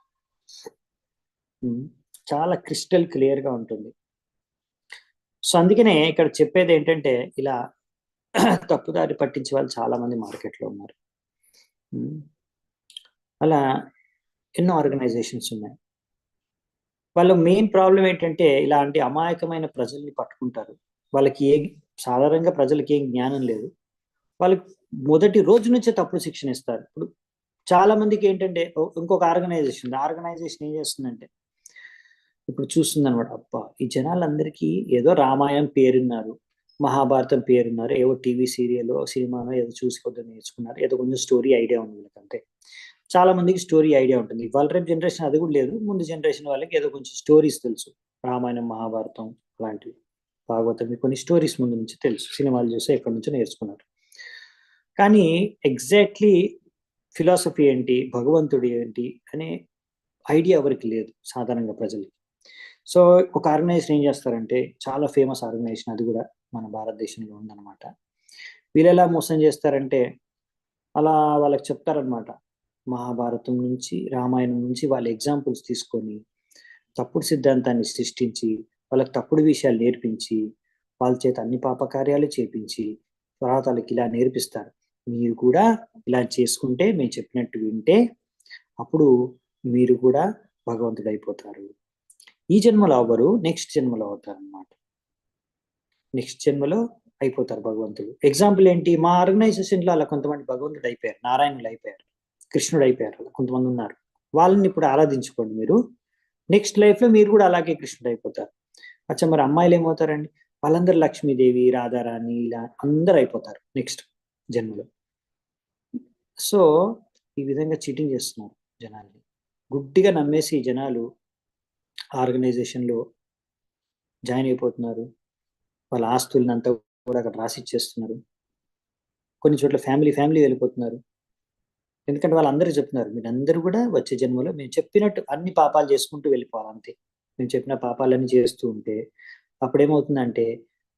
S1: హ్మ్. చాలా క్రిస్టల్ క్లియర్‌గా ఉంటుంది. సో, అందుకనే ఇక్కడ చెప్పేదేంటంటే ఇలా తప్పుదారి పట్టించే వాళ్ళు చాలా మంది మార్కెట్‌లో ఉన్నారు. హ్మ్. అలా ఎన్నో ఆర్గనైజేషన్స్ ఉన్నాయి. వాళ్ళ మెయిన్ ప్రాబ్లమ్ ఏంటంటే, ఇలాంటి అమాయకమైన ప్రజల్ని పట్టుకుంటారు. వాళ్ళకి సాధారణంగా ప్రజలకి ఏం జ్ఞానం లేదు. వాళ్ళకి మొదటి రోజు నుంచే తప్పుడు శిక్షణ ఇస్తారు. ఇప్పుడు చాలా మందికేంటంటే ఇంకొక ఆర్గనైజేషన్ ఉంది. ఆ ఆర్గనైజేషన్ ఏం చేస్తుందంటే, ఇప్పుడు చూస్తుందనమాట. అబ్బా! ఈ జనాలందరికీ ఏదో రామాయణం పేరిన్నారు. మహాభారతం పేరిన్నారు. ఏవో టీవీ సీరియలో, సినిమానో ఏదో చూసి కొద్దిగా నేర్చుకున్నారు. ఏదో కొంచెం స్టోరీ ఐడియా ఉంది వీళ్ళకంతే. చాలా మందికి స్టోరీ ఐడియా ఉంటుంది. ఇవాళ రేపు జనరేషన్ అది కూడా లేదు. ముందు జనరేషన్ వాళ్ళకి ఏదో కొంచెం స్టోరీస్ తెలుసు. రామాయణం, మహాభారతం అలాంటివి. భాగవతం కొన్ని స్టోరీస్ ముందు నుంచి తెలుసు. సినిమాలు చూసి ఎక్కడి నుంచో నేర్చుకున్నారు. కానీ ఎగ్జాక్ట్‌లీ ఫిలాసఫీ ఏంటి? భగవంతుడు ఏంటి? అనే ఐడియా ఎవరికీ లేదు సాధారణంగా ప్రజలకి. సో, ఒక ఆర్గనైజేషన్ ఏం చేస్తారంటే చాలా ఫేమస్ ఆర్గనైజేషన్ అది గూడా మన భారతదేశంలో ఉందన్నమాట. వీళ్ళెలా మోసం చేస్తారంటే అలా వాళ్ళకి చెప్తారన్నమాట. మహాభారతం నుంచి, రామాయణం నుంచి వాళ్ళ ఎగ్జాంపుల్స్ తీసుకొని, తప్పుడు సిద్ధాంతాన్ని సృష్టించి, వాళ్ళకి తప్పుడు విషయాలు నేర్పించి, వాళ్ళ చేత అన్ని పాపకార్యాలు చేపించి, తర్వాత ఆళ్ళకిలా నేర్పిస్తారు. మీరు కూడా ఇలా చేసుకుంటే, మేము చెప్పినట్టు వింటే, అప్పుడు మీరు కూడా భగవంతుడైపోతారు. ఈ జన్మలో అవ్వరు. నెక్స్ట్ జన్మలో అవుతారనమాట. నెక్స్ట్ జన్మలో అయిపోతారు భగవంతుడు. ఎగ్జాంపుల్ ఏంటి? మా ఆర్గనైజేషన్‌లో అలా కొంతమంది భగవంతుడయిపోయారు. నారాయణులయిపోయారు. కృష్ణుడయిపోయారు. అలా కొంతమందున్నారు. వాళ్ళని ఇప్పుడు ఆరాధించుకోండి మీరు. నెక్స్ట్ లైఫ్‌లో మీరు గూడా అలాగే కృష్ణుడయిపోతారు. అచ్చా! మరి అమ్మాయిలేమవుతారండి? వాళ్ళందరూ లక్ష్మీదేవి, రాధారాణి ఇలా అందరూ అయిపోతారు నెక్స్ట్ జన్మలో. సో, ఈ విధంగా చీటింగ్ చేస్తున్నారు జనాల్ని. గుడ్డిగా నమ్మేసి జనాలు ఆర్గనైజేషన్లో జాయిన్ అయిపోతున్నారు, వాళ్ళ ఆస్తులను అంతా కూడా అక్కడ రాసి ఇచ్చేస్తున్నారు. కొన్ని చోట్ల ఫ్యామిలీ వెళ్ళిపోతున్నారు. ఎందుకంటే వాళ్ళందరూ చెప్తున్నారు, మీరందరూ కూడా వచ్చే జన్మలో మేము చెప్పినట్టు అన్ని పాపాలు చేసుకుంటూ వెళ్ళిపోవాలి అంతే. మేము చెప్పిన పాపాలన్నీ చేస్తూ ఉంటే అప్పుడేమవుతుందంటే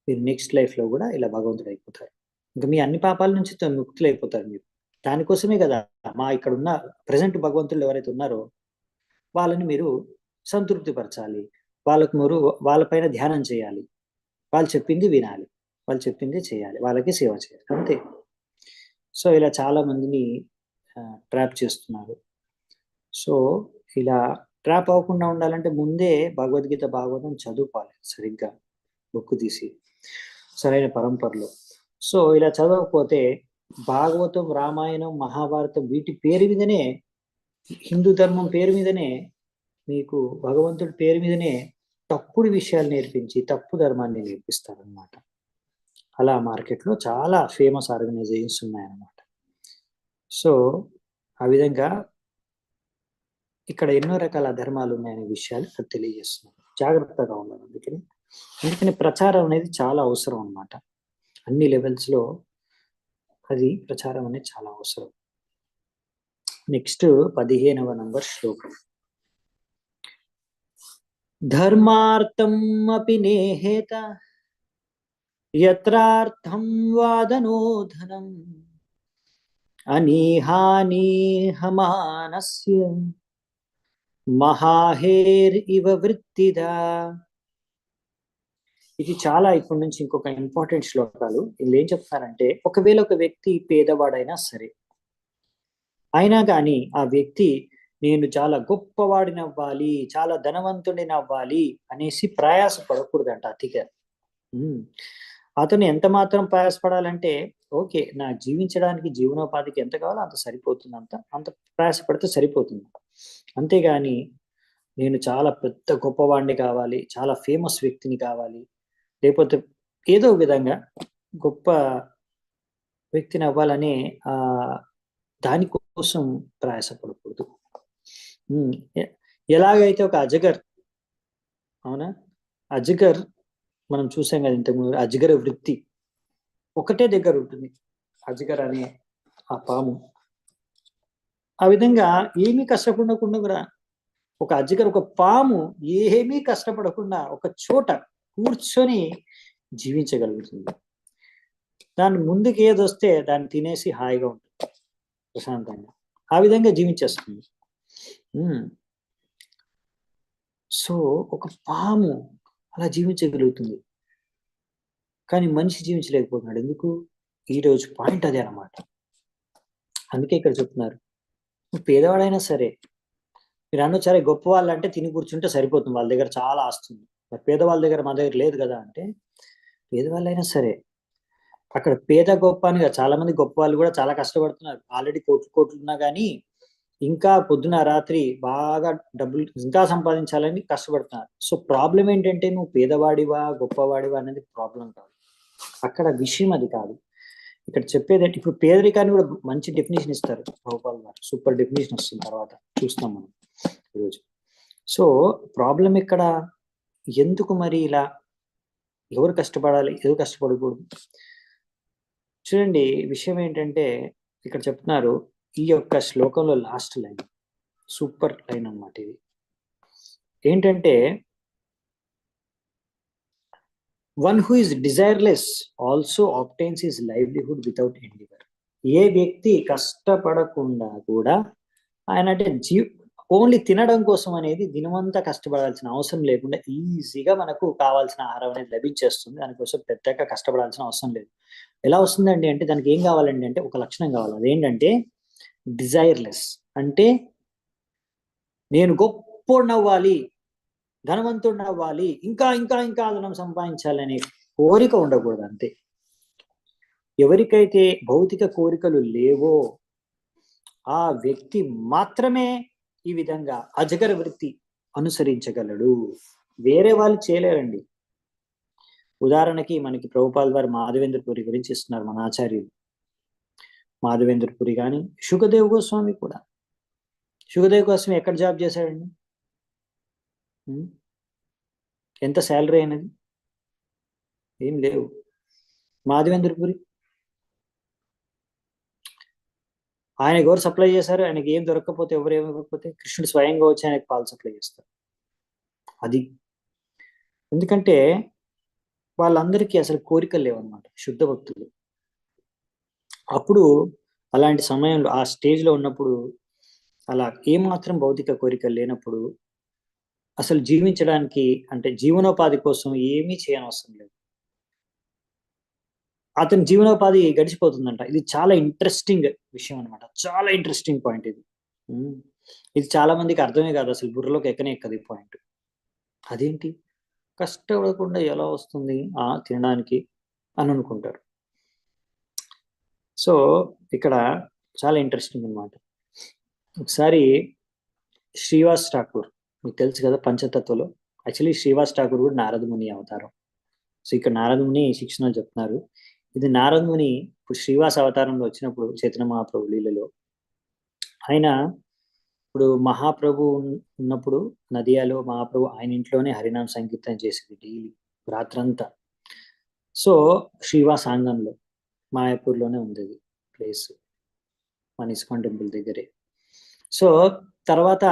S1: మీరు నెక్స్ట్ లైఫ్లో కూడా ఇలా భగవంతుడు అయిపోతారు. ఇంకా మీ అన్ని పాపాల నుంచి ముక్తులు అయిపోతారు మీరు. దానికోసమే కదా మా ఇక్కడ ఉన్న ప్రజెంట్ భగవంతులు ఎవరైతే ఉన్నారో వాళ్ళని మీరు సంతృప్తిపరచాలి, వాళ్ళకు మీరు వాళ్ళపైన ధ్యానం చేయాలి, వాళ్ళు చెప్పింది వినాలి, వాళ్ళు చెప్పింది చేయాలి, వాళ్ళకి సేవ చేయాలి అంతే. సో ఇలా చాలా మందిని ట్రాప్ చేస్తున్నారు. సో ఇలా ట్రాప్ అవ్వకుండా ఉండాలంటే ముందే భగవద్గీత భాగవతం చదువుకోవాలి సరిగ్గా, బుక్ తీసి సరైన పరంపరలో. సో ఇలా చదవకపోతే భాగవతం, రామాయణం, మహాభారతం వీటి పేరు మీదనే, హిందూ ధర్మం పేరు మీదనే, మీకు భగవంతుడి పేరు మీదనే తప్పుడు విషయాలు నేర్పించి తప్పు ధర్మాన్ని నేర్పిస్తారనమాట. అలా మార్కెట్లో చాలా ఫేమస్ ఆర్గనైజేషన్స్ ఉన్నాయన్నమాట. సో ఆ విధంగా ఇక్కడ ఎన్నో రకాల ధర్మాలు ఉన్నాయనే విషయాలు ఇక్కడ తెలియజేస్తున్నారు. జాగ్రత్తగా ఉండాలి. అందుకని ప్రచారం అనేది చాలా అవసరం అన్నమాట. అన్ని లెవెల్స్లో అది ప్రచారం అనేది చాలా అవసరం. నెక్స్ట్ 15వ నంబర్ శ్లోకం. ధర్మార్థం అపి నేహేత యత్రార్థం వాదనో ధనం అనీహానీహమానస్య మహాహేర్ ఇవ వృత్తిదా. ఇది చాలా ఇప్పటి నుంచి ఇంకొక ఇంపార్టెంట్ శ్లోకాలు. వీళ్ళు ఏం చెప్తారంటే, ఒకవేళ ఒక వ్యక్తి పేదవాడైనా సరే, అయినా కానీ ఆ వ్యక్తి నేను చాలా గొప్పవాడిని అవ్వాలి, చాలా ధనవంతుడిని అవ్వాలి అనేసి ప్రయాస పడకూడదంట అతిగా. అతను ఎంత మాత్రం ప్రయాసపడాలంటే, ఓకే నా జీవించడానికి జీవనోపాధికి ఎంత కావాలో అంత సరిపోతుంది, అంత ప్రయాసపడితే సరిపోతుంది. అంతేగాని నేను చాలా పెద్ద గొప్పవాడిని కావాలి, చాలా ఫేమస్ వ్యక్తిని కావాలి, లేకపోతే ఏదో విధంగా గొప్ప వ్యక్తిని అవ్వాలనే దానికోసం ప్రయాసపడకూడదు. ఎలాగైతే ఒక అజగర్, అవునా, అజగర్ మనం చూసాం కదా ఇంతకుముందు, అజగర వృత్తి ఒకటే దగ్గర ఉంటుంది, అజగర్ అనే ఆ పాము. ఆ విధంగా ఏమీ కష్టపడకుండా కూడా ఒక అజగర్, ఒక పాము ఏమీ కష్టపడకుండా ఒక చోట కూర్చొని జీవించగలుగుతుంది. దాని ముందుకు ఏది వస్తే దాన్ని తినేసి హాయిగా ఉంటుంది ప్రశాంతంగా, ఆ విధంగా జీవించేస్తుంది. సో ఒక పాము అలా జీవించగలుగుతుంది, కానీ మనిషి జీవించలేకపోతున్నాడు. ఎందుకు? ఈరోజు పాయింట్ అదే అన్నమాట. అందుకే ఇక్కడ చెప్తున్నారు, పేదవాడైనా సరే, మీరు అనొచ్చారే గొప్ప వాళ్ళు అంటే తిని కూర్చుంటే సరిపోతుంది, వాళ్ళ దగ్గర చాలా ఆస్తుంది. మరి పేదవాళ్ళ దగ్గర మా దగ్గర లేదు కదా అంటే, పేదవాళ్ళైనా సరే అక్కడ పేద గొప్ప అని చాలా మంది గొప్ప వాళ్ళు కూడా చాలా కష్టపడుతున్నారు. ఆల్రెడీ కోట్లు ఉన్నా కానీ ఇంకా పొద్దున రాత్రి బాగా డబ్బులు ఇంకా సంపాదించాలని కష్టపడుతున్నారు. సో ప్రాబ్లం ఏంటంటే నువ్వు పేదవాడివా గొప్పవాడివా అనేది ప్రాబ్లం కాదు, అక్కడ విషయం అది కాదు. ఇక్కడ చెప్పేది ఇప్పుడు పేదరికాన్ని కూడా మంచి డెఫినేషన్ ఇస్తారు ప్రభుపాల్ గారు, సూపర్ డెఫినేషన్ వస్తుంది, తర్వాత చూస్తాం మనం ఈరోజు. సో ప్రాబ్లం ఇక్కడ ఎందుకు మరి ఇలా ఎవరు కష్టపడాలి, ఎవరు కష్టపడకూడదు? చూడండి, విషయం ఏంటంటే ఇక్కడ చెప్తున్నారు, ఈ యొక్క శ్లోకంలో లాస్ట్ లైన్ సూపర్ లైన్ అన్నమాట. ఇది ఏంటంటే, one who is desireless also obtains his livelihood without endeavour. ఏ వ్యక్తి కష్టపడకుండా కూడా ఆయన అంటే ఓన్లీ తినడం కోసం అనేది దినమంతా కష్టపడాల్సిన అవసరం లేకుండా ఈజీగా మనకు కావాల్సిన ఆహారం అనేది లభించేస్తుంది. దానికోసం పెద్దగా కష్టపడాల్సిన అవసరం లేదు. ఎలా వస్తుందండి అంటే, దానికి ఏం కావాలండి అంటే ఒక లక్షణం కావాలి. అదేంటంటే డిజైర్లెస్. అంటే నేను గొప్పోడినవ్వాలి, ధనవంతుడినవ్వాలి, ఇంకా ఇంకా ఇంకా ధనం సంపాదించాలనే కోరిక ఉండకూడదు అంతే. ఎవరికైతే భౌతిక కోరికలు లేవో ఆ వ్యక్తి మాత్రమే ఈ విధంగా అజగర వృత్తి అనుసరించగలడు, వేరే వాళ్ళు చేయలేరండి. ఉదాహరణకి మనకి ప్రభుపాల్ వారు మాధవేంద్రపురి గురించి ఇస్తున్నారు, మన ఆచార్యులు మాధవేంద్రపురి కానీ, శుకదేవ్ గోస్వామి కూడా. శుకదేవ్ గోస్వామి ఎక్కడ జాబ్ చేశాడండి? ఎంత శాలరీ అనేది? ఏం లేవు. మాధవేంద్రపురి ఆయన ఎవరు సప్లై చేశారు? ఆయనకి ఏం దొరకకపోతే, ఎవరు ఏమివ్వకపోతే కృష్ణుడు స్వయంగా వచ్చి ఆయనకు పాలు సప్లై చేస్తారు. అది ఎందుకంటే వాళ్ళందరికీ అసలు కోరికలు లేవన్నమాట, శుద్ధ భక్తులు. అప్పుడు అలాంటి సమయంలో ఆ స్టేజ్ లో ఉన్నప్పుడు అలా ఏమాత్రం భౌతిక కోరికలు లేనప్పుడు అసలు జీవించడానికి అంటే జీవనోపాధి కోసం ఏమీ చేయనవసరం లేదు. అతని జీవనోపాధి గడిచిపోతుందంట. ఇది చాలా ఇంట్రెస్టింగ్ విషయం అనమాట. చాలా ఇంట్రెస్టింగ్ పాయింట్ ఇది. ఇది చాలా మందికి అర్థమే కాదు, అసలు బుర్రలోకి ఎక్కనే ఎక్కదు ఈ పాయింట్. అదేంటి కష్టపడకుండా ఎలా వస్తుంది తినడానికి అని అనుకుంటారు. సో ఇక్కడ చాలా ఇంట్రెస్టింగ్ అనమాట. ఒకసారి శ్రీవాస్ ఠాకూర్ మీకు తెలుసు కదా పంచతత్వలో. యాక్చువల్లీ శ్రీవాస్ ఠాకూర్ కూడా నారదముని అవతారం. సో ఇక్కడ నారదముని శిక్షణలు చెప్తున్నారు. ఇది నారదముని ఇప్పుడు శ్రీవాస్ అవతారంలో వచ్చినప్పుడు చైతన్య మహాప్రభు లీలలో ఆయన ఇప్పుడు మహాప్రభు ఉన్నప్పుడు నదియాలో మహాప్రభు ఆయన ఇంట్లోనే హరినామ సంకీర్తన చేసేది డైలీ రాత్రంతా. సో శ్రీవాస్ ఆంగంలో మాయాపూర్లోనే ఉంది అది ప్లేస్, మన ఇస్కాన్ టెంపుల్ దగ్గరే. సో తర్వాత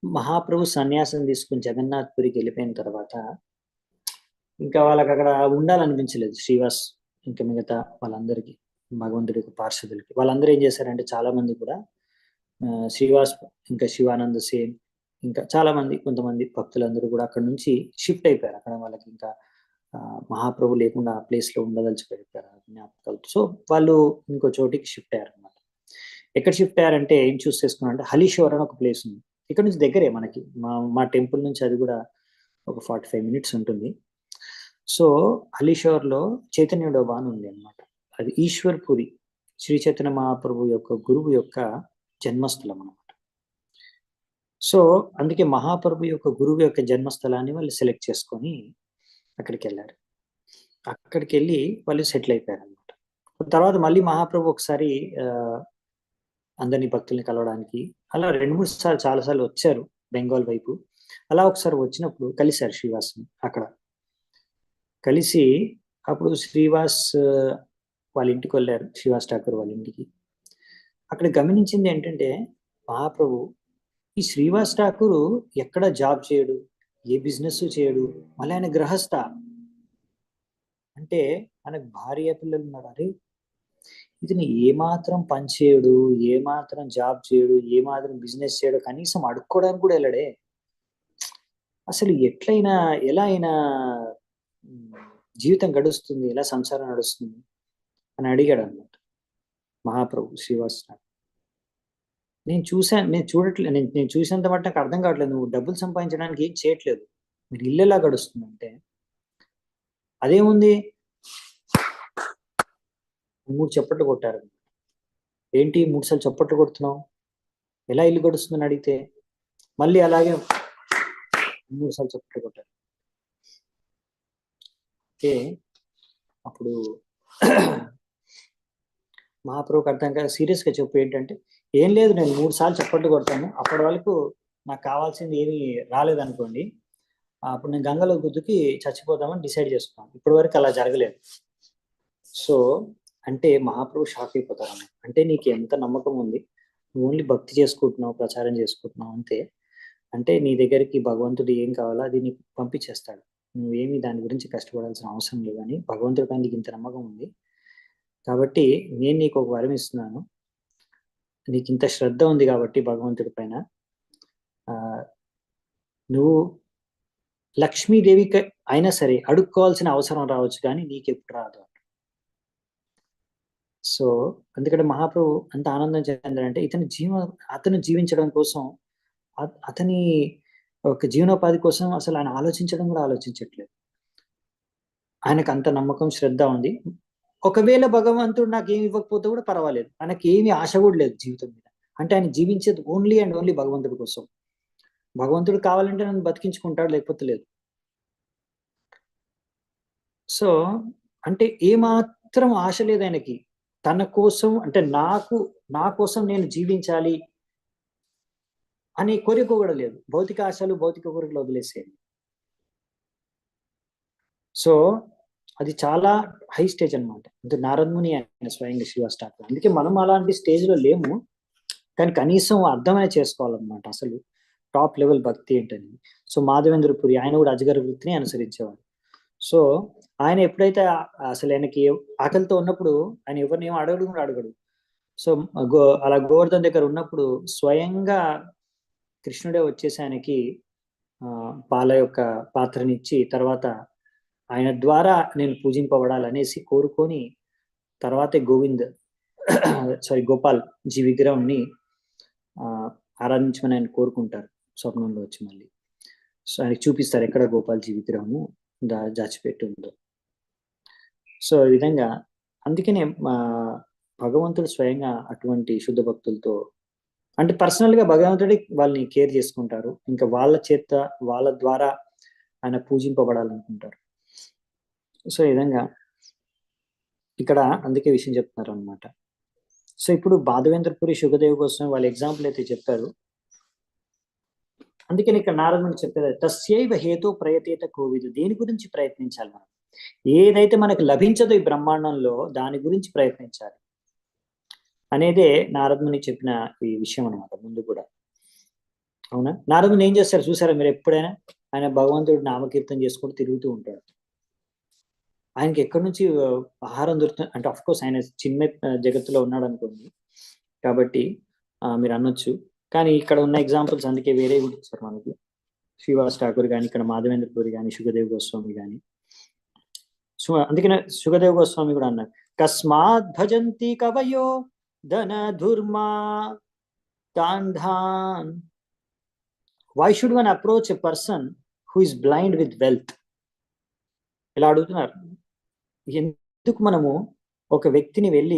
S1: మహాప్రభు సన్యాసం తీసుకుని జగన్నాథ్పురికి వెళ్ళిపోయిన తర్వాత ఇంకా వాళ్ళకి అక్కడ ఉండాలనిపించలేదు శ్రీవాస్ ఇంకా మిగతా వాళ్ళందరికీ, భగవంతుడి పార్షదులకి. వాళ్ళందరూ ఏం చేశారంటే చాలా మంది కూడా శ్రీవాస్ ఇంకా శివానంద సేన్ ఇంకా చాలా మంది కొంతమంది భక్తులందరూ కూడా అక్కడ నుంచి షిఫ్ట్ అయిపోయారు. అక్కడ వాళ్ళకి ఇంకా మహాప్రభు లేకుండా ఆ ప్లేస్ లో ఉండదలిచిపోయారు జ్ఞాపకాలు. సో వాళ్ళు ఇంకో చోటికి షిఫ్ట్ అయ్యారు అనమాట. ఎక్కడ షిఫ్ట్ అయ్యారంటే ఏం చూస్ చేసుకున్నా అంటే హలీశ్వర్ అని ఒక ప్లేస్ ఉంది. ఇక్కడ నుంచి దగ్గరే మనకి, మా టెంపుల్ నుంచి అది కూడా ఒక 45 minutes ఉంటుంది. సో హలీశ్వర్ లో చైతన్య డోబా అని ఉంది అనమాట. అది ఈశ్వర్పురి శ్రీ చైతన్య మహాప్రభు యొక్క గురువు యొక్క జన్మస్థలం అనమాట. సో అందుకే మహాప్రభు యొక్క గురువు యొక్క జన్మస్థలాన్ని వాళ్ళు సెలెక్ట్ చేసుకొని అక్కడికి వెళ్ళారు. అక్కడికి వెళ్ళి వాళ్ళు సెటిల్ అయిపోయారు అనమాట. తర్వాత మళ్ళీ మహాప్రభు ఒకసారి అందరినీ భక్తుల్ని కలవడానికి అలా 2-3 సార్లు చాలాసార్లు వచ్చారు బెంగాల్ వైపు. అలా ఒకసారి వచ్చినప్పుడు కలిశారు శ్రీవాస్ని అక్కడ. కలిసి అప్పుడు శ్రీవాస్ వాళ్ళ ఇంటికి వెళ్ళారు, శ్రీవాస్ ఠాకూర్ వాళ్ళ ఇంటికి. అక్కడ గమనించింది ఏంటంటే మహాప్రభు ఈ శ్రీవాస్ ఠాకూర్ ఎక్కడ జాబ్ చేయడు, ఏ బిజినెస్ చేయడు, మళ్ళీ ఆయన గృహస్థ. అంటే ఆయనకు భార్య పిల్లలు ఉన్నారు. అరే ఇతను ఏమాత్రం పని చేయడు, ఏమాత్రం జాబ్ చేయడు, ఏమాత్రం బిజినెస్ చేయడు, కనీసం అడుక్కోవడానికి కూడా వెళ్ళడే. అసలు ఎట్లయినా ఎలా అయినా జీవితం గడుస్తుంది, ఎలా సంసారం నడుస్తుంది అని అడిగాడు అన్నమాట మహాప్రభు శ్రీవాస్. నేను చూడట్లేదు, నేను చూసేంత మటు నాకు అర్థం కావట్లేదు. నువ్వు డబ్బులు సంపాదించడానికి ఏం చేయట్లేదు, మీరు ఇల్లు ఎలా గడుస్తుంది అంటే అదేముంది 3 చప్పట్లు కొట్టారు. ఏంటి 3 సార్లు చప్పట్లు కొడుతున్నావు, ఎలా ఇల్లు గడుస్తుందని అడిగితే మళ్ళీ అలాగే 3 సార్లు చప్పట్లు కొట్టారు. అంటే అప్పుడు మహాప్రభుకి అర్థం కాదు, సీరియస్ గా చెప్పు ఏంటంటే ఏం లేదు, నేను 3 సార్లు చప్పట్లు కొడతాను, అప్పటి వరకు నాకు కావాల్సింది ఏమీ రాలేదనుకోండి, అప్పుడు నేను గంగలో గుద్దుకి చచ్చిపోదామని డిసైడ్ చేసుకున్నాను. ఇప్పటి వరకు అలా జరగలేదు. సో అంటే మహాప్రభు షాక్ అయిపోతారు. అంటే నీకు ఎంత నమ్మకం ఉంది, నువ్వు ఓన్లీ భక్తి చేసుకుంటున్నావు, ప్రచారం చేసుకుంటున్నావు అంతే. అంటే నీ దగ్గరికి భగవంతుడు ఏం కావాలో అది నీకు పంపించేస్తాడు, నువ్వేమి దాని గురించి కష్టపడాల్సిన అవసరం లేదు అని భగవంతుడి పైన నీకు ఇంత నమ్మకం ఉంది కాబట్టి నేను నీకు ఒక వరం ఇస్తున్నాను. నీకు ఇంత శ్రద్ధ ఉంది కాబట్టి భగవంతుడి పైన, నువ్వు లక్ష్మీదేవికి అయినా సరే అడుక్కోవాల్సిన అవసరం రావచ్చు కానీ నీకెప్పుడు రాదు. సో అందుకంటే మహాప్రభు అంత ఆనందం చెందాడంటే అతను జీవించడం కోసం, అతని ఒక జీవనోపాధి కోసం అసలు ఆయన ఆలోచించడం కూడా ఆలోచించట్లేదు. ఆయనకు అంత నమ్మకం శ్రద్ధ ఉంది. ఒకవేళ భగవంతుడు నాకు ఏమి ఇవ్వకపోతే కూడా పర్వాలేదు, ఆయనకి ఏమి ఆశ కూడా లేదు జీవితం మీద. అంటే ఆయన జీవించేది ఓన్లీ అండ్ ఓన్లీ భగవంతుడి కోసం. భగవంతుడు కావాలంటే నన్ను బతికించుకుంటాడు, లేకపోతే లేదు. సో అంటే ఏమాత్రం ఆశ లేదు ఆయనకి తన కోసం, అంటే నా కోసం నేను జీవించాలి అనే కోరిక కూడా లేదు. భౌతిక ఆశలు, భౌతిక కోరికలు వదిలేసేది. సో అది చాలా హై స్టేజ్ అనమాట. అంటే నారదముని ఆయన స్వయంగా శివస్టాక్. అందుకే మనం అలాంటి స్టేజ్ లో లేము, కానీ కనీసం అర్థమైనా చేసుకోవాలన్నమాట అసలు టాప్ లెవెల్ భక్తి ఏంటని. సో మాధవేంద్రపురి ఆయన కూడా అజగర వృత్తిని అనుసరించేవాడు. సో ఆయన ఎప్పుడైతే అసలు ఆయనకి ఆకలితో ఉన్నప్పుడు ఆయన ఎవరిని ఏమో అడగడు కూడా అడగడు. సో అలా గోవర్ధన్ దగ్గర ఉన్నప్పుడు స్వయంగా కృష్ణుడే వచ్చేసి ఆయనకి పాల యొక్క పాత్రనిచ్చి, తర్వాత ఆయన ద్వారా నేను పూజింపబడాలనేసి కోరుకొని తర్వాతే గోపాల్ జీ విగ్రహంని ఆరాధించమని ఆయన కోరుకుంటారు స్వప్నంలో వచ్చి. మళ్ళీ సో ఆయనకి చూపిస్తారు ఎక్కడ గోపాల్జీ విగ్రహము దాచిపెట్టి ఉందో. సో ఈ విధంగా అందుకనే భగవంతుడు స్వయంగా అటువంటి శుద్ధ భక్తులతో అంటే పర్సనల్ గా భగవంతుడి వాళ్ళని కేర్ చేసుకుంటారు, ఇంకా వాళ్ళ ద్వారా ఆయన పూజింపబడాలనుకుంటారు. సో ఈ విధంగా ఇక్కడ అందుకే విషయం చెప్తున్నారు అనమాట. సో ఇప్పుడు మాధవేంద్రపురి శుకదేవ్ కోసం వాళ్ళ ఎగ్జాంపుల్ అయితే చెప్పారు. అందుకని ఇక్కడ నారదుడు చెప్పేది తస్యైవ హేతు ప్రయతేత కోవిదు, దేని గురించి ప్రయత్నించాలి మనం, ఏదైతే మనకు లభించదో ఈ బ్రహ్మాండంలో దాని గురించి ప్రయత్నించాలి అనేదే నారదుని చెప్పిన ఈ విషయం అనమాట. ముందు కూడా అవునా, నారదుని ఏం చేస్తారు చూసారా మీరు ఎప్పుడైనా? ఆయన భగవంతుడు నామకీర్తన చేసుకుంటూ తిరుగుతూ ఉంటాడు. ఆయనకి ఎక్కడి నుంచి ఆహారం దొరుకుతుంది అంటే అఫ్ కోర్స్ ఆయన చిన్న జగత్తులో ఉన్నాడు అనుకోండి, కాబట్టి మీరు అనొచ్చు. కానీ ఇక్కడ ఉన్న ఎగ్జాంపుల్స్ అందుకే వేరే ఇచ్చారు మనకి. శ్రీవాస్ ఠాకూర్ కానీ, ఇక్కడ మాధవేంద్రపురి కానీ, శుకదేవ్ గోస్వామి కానీ. సో అందుకనే శుకదేవ్ గోస్వామి కూడా అన్నారు, కస్మాత్ భజంతి కవయో ధన ధుర్మా తాంధాన్. Why should one approach a person who is blind with wealth? ఇలా అడుగుతున్నారు. ఎందుకు మనము ఒక వ్యక్తిని వెళ్ళి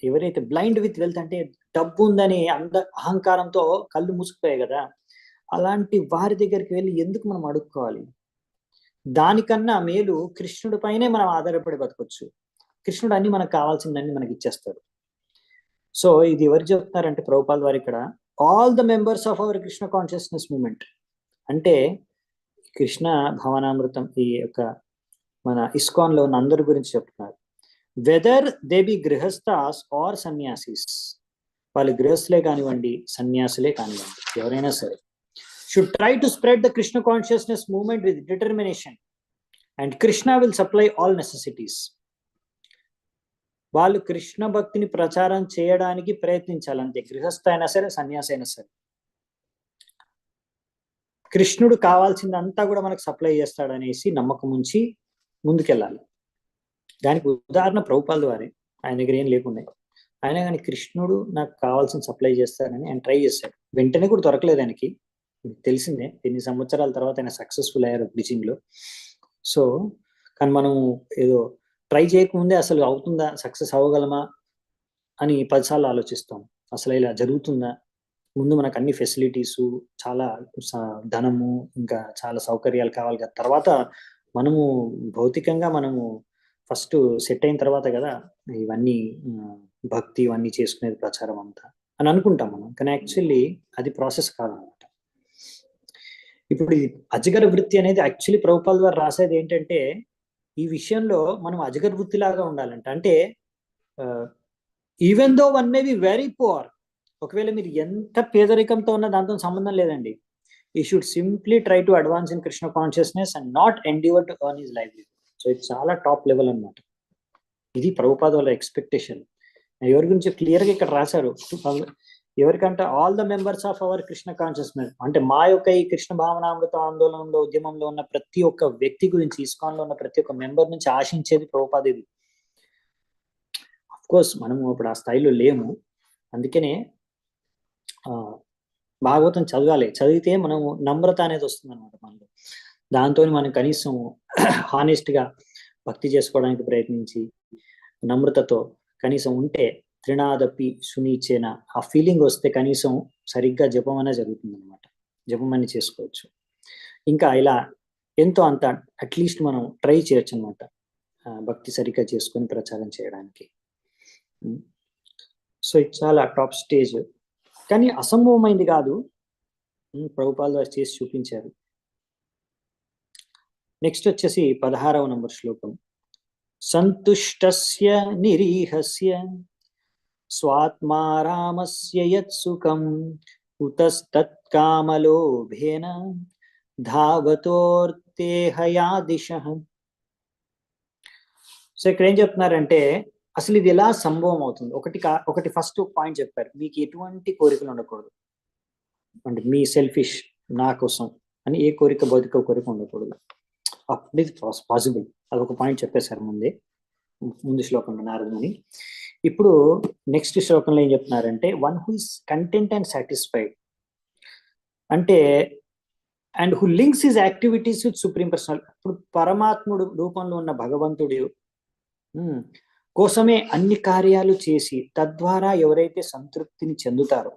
S1: ఎవరైతే బ్లైండ్ విత్ వెల్త్ అంటే డబ్బు ఉందని అహంకారంతో కళ్ళు మూసుకుపోయాయి కదా, అలాంటి వారి దగ్గరికి వెళ్ళి ఎందుకు మనం అడుక్కోవాలి? దానికన్నా మేలు కృష్ణుడి పైనే మనం ఆధారపడి బతకొచ్చు. కృష్ణుడు అన్ని మనకు కావాల్సిందన్నీ మనకి ఇచ్చేస్తాడు. సో ఇది ఎవరు చెప్తున్నారంటే ప్రభుపాల్ వారు ఇక్కడ all the members of our Krishna consciousness movement అంటే కృష్ణ భవనామృతం ఈ యొక్క మన ఇస్కాన్ లో ఉన్న అందరి గురించి చెప్తున్నారు. Whether they be grihasthas or sannyasis, వాళ్ళు గృహస్థులే కానివ్వండి సన్యాసులే కానివ్వండి ఎవరైనా సరే, should try to spread the Krishna consciousness movement with determination and Krishna will supply all necessities. వాళ్ళు కృష్ణ భక్తిని ప్రచారం చేయడానికి ప్రయత్నించాలి అంతే, గృహస్థ అయినా సరే సన్యాసి అయినా సరే. కృష్ణుడు కావాల్సిందంతా కూడా మనకు సప్లై చేస్తాడనేసి నమ్మకం ఉంచి ముందుకెళ్ళాలి. దానికి ఉదాహరణ ప్రభుపాల్ వారే. ఆయన దగ్గర ఏం లేకుండా ఆయన కానీ కృష్ణుడు నాకు కావాల్సిన సప్లై చేస్తాడని ఆయన ట్రై చేశాడు. వెంటనే కూడా దొరకలేదు ఆయనకి, తెలిసిందే. ఎన్ని సంవత్సరాల తర్వాత ఆయన సక్సెస్ఫుల్ అయ్యారు టీచింగ్ లో. సో కానీ మనం ఏదో ట్రై చేయకముందే అసలు అవుతుందా, సక్సెస్ అవ్వగలమా అని 10 సార్లు ఆలోచిస్తాం. అసలు ఇలా జరుగుతుందా? ముందు మనకు అన్ని ఫెసిలిటీస్, చాలా ధనము, ఇంకా చాలా సౌకర్యాలు కావాలి కదా. తర్వాత మనము భౌతికంగా మనము ఫస్ట్ సెట్ అయిన తర్వాత కదా ఇవన్నీ భక్తి ఇవన్నీ చేసుకునేది, ప్రచారం అంతా అని అనుకుంటాం మనం. కానీ యాక్చువల్లీ అది ప్రాసెస్ కాదనమాట. ఇప్పుడు ఈ అజగర వృత్తి అనేది యాక్చువల్లీ ప్రభుపాల్ ద్వారా రాసేది ఏంటంటే ఈ విషయంలో మనం అజగర వృత్తి లాగా ఉండాలంట. అంటే even though one may be very poor, ఒకవేళ మీరు ఎంత పేదరికంతో ఉన్న దాంతో సంబంధం లేదండి. ఈ should simply try to advance in Krishna consciousness and not Endeavour to earn his livelihood. So ఇది చాలా టాప్ లెవెల్ అనమాట. ఇది ప్రభుపాద వాళ్ళ ఎక్స్పెక్టేషన్. ఎవరి గురించి క్లియర్ గా ఇక్కడ రాశారు, ఎవరికంటే all the members of our Krishna consciousness అంటే మా యొక్క ఈ కృష్ణ భావనామృత ఆందోళనలో ఉద్యమంలో ఉన్న ప్రతి ఒక్క వ్యక్తి గురించి, ఇస్కాన్ లో ఉన్న ప్రతి ఒక్క మెంబర్ నుంచి ఆశించేది ప్రభుపాద ఇది. అఫ్ కోర్స్ మనము ఇప్పుడు ఆ స్థాయిలో లేము, అందుకనే భాగవతం చదవాలి. చదివితే మనము నమ్రత అనేది వస్తుంది అనమాట మనలో. దాంతో మనం కనీసం హానెస్ట్ గా భక్తి చేసుకోవడానికి ప్రయత్నించి నమ్రతతో కనీసం ఉంటే త్రినాదపి సునీచేన ఆ ఫీలింగ్ వస్తే కనీసం సరిగ్గా జపం అనేది జరుగుతుంది అనమాట. జపం అని చేసుకోవచ్చు. ఇంకా ఇలా ఎంతో అంత అట్లీస్ట్ మనం ట్రై చేయొచ్చు అనమాట భక్తి సరిగ్గా చేసుకొని ప్రచారం చేయడానికి. సో ఇది చాలా టాప్ స్టేజ్, కానీ అసంభవమైంది కాదు. ప్రభుపాల్ వారు చేసి చూపించారు. నెక్స్ట్ వచ్చేసి 16వ నంబర్ శ్లోకం. సంతుష్టస్య నిరీహస్య స్వాత్మారామస్య యత్సుఖం ఉతస్తత్కామలోభేన ధావతోర్తేహయా దిశః. సో ఇక్కడ ఏం చెప్తున్నారంటే అసలు ఇది ఎలా సంభవం అవుతుంది? ఒకటి ఫస్ట్ పాయింట్ చెప్పారు, మీకు ఎటువంటి కోరికలు ఉండకూడదు. అంటే మీ సెల్ఫిష్, నా కోసం అని ఏ కోరిక, భౌతిక కోరిక ఉండకూడదు. అప్పుడు ఇది పాసిబుల్. అదొక పాయింట్ చెప్పేశారు ముందు శ్లోకంలో నారదుని. ఇప్పుడు నెక్స్ట్ శ్లోకంలో ఏం చెప్తున్నారంటే one who is content and satisfied అంటే and who links his activities with supreme personal. ఇప్పుడు పరమాత్ముడు రూపంలో ఉన్న భగవంతుడు కోసమే అన్ని కార్యాలు చేసి తద్వారా ఎవరైతే సంతృప్తిని చెందుతారో,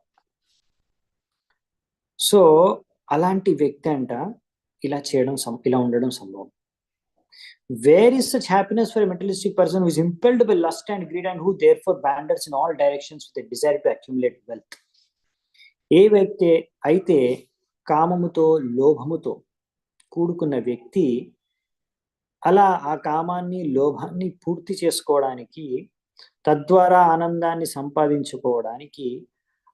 S1: సో అలాంటి వ్యక్తి అంట ఇలా ఉండడం సంభవం. Where is such happiness for a materialistic person who is impelled by lust and greed and who therefore wanders in all directions with a desire to accumulate wealth? ఏ వ్యక్తి అయితే కామముతో, లోభముతో కూడుకున్న వ్యక్తి అలా ఆ కామాన్ని, లోభాన్ని పూర్తి చేసుకోవడానికి, తద్వారా ఆనందాన్ని సంపాదించుకోవడానికి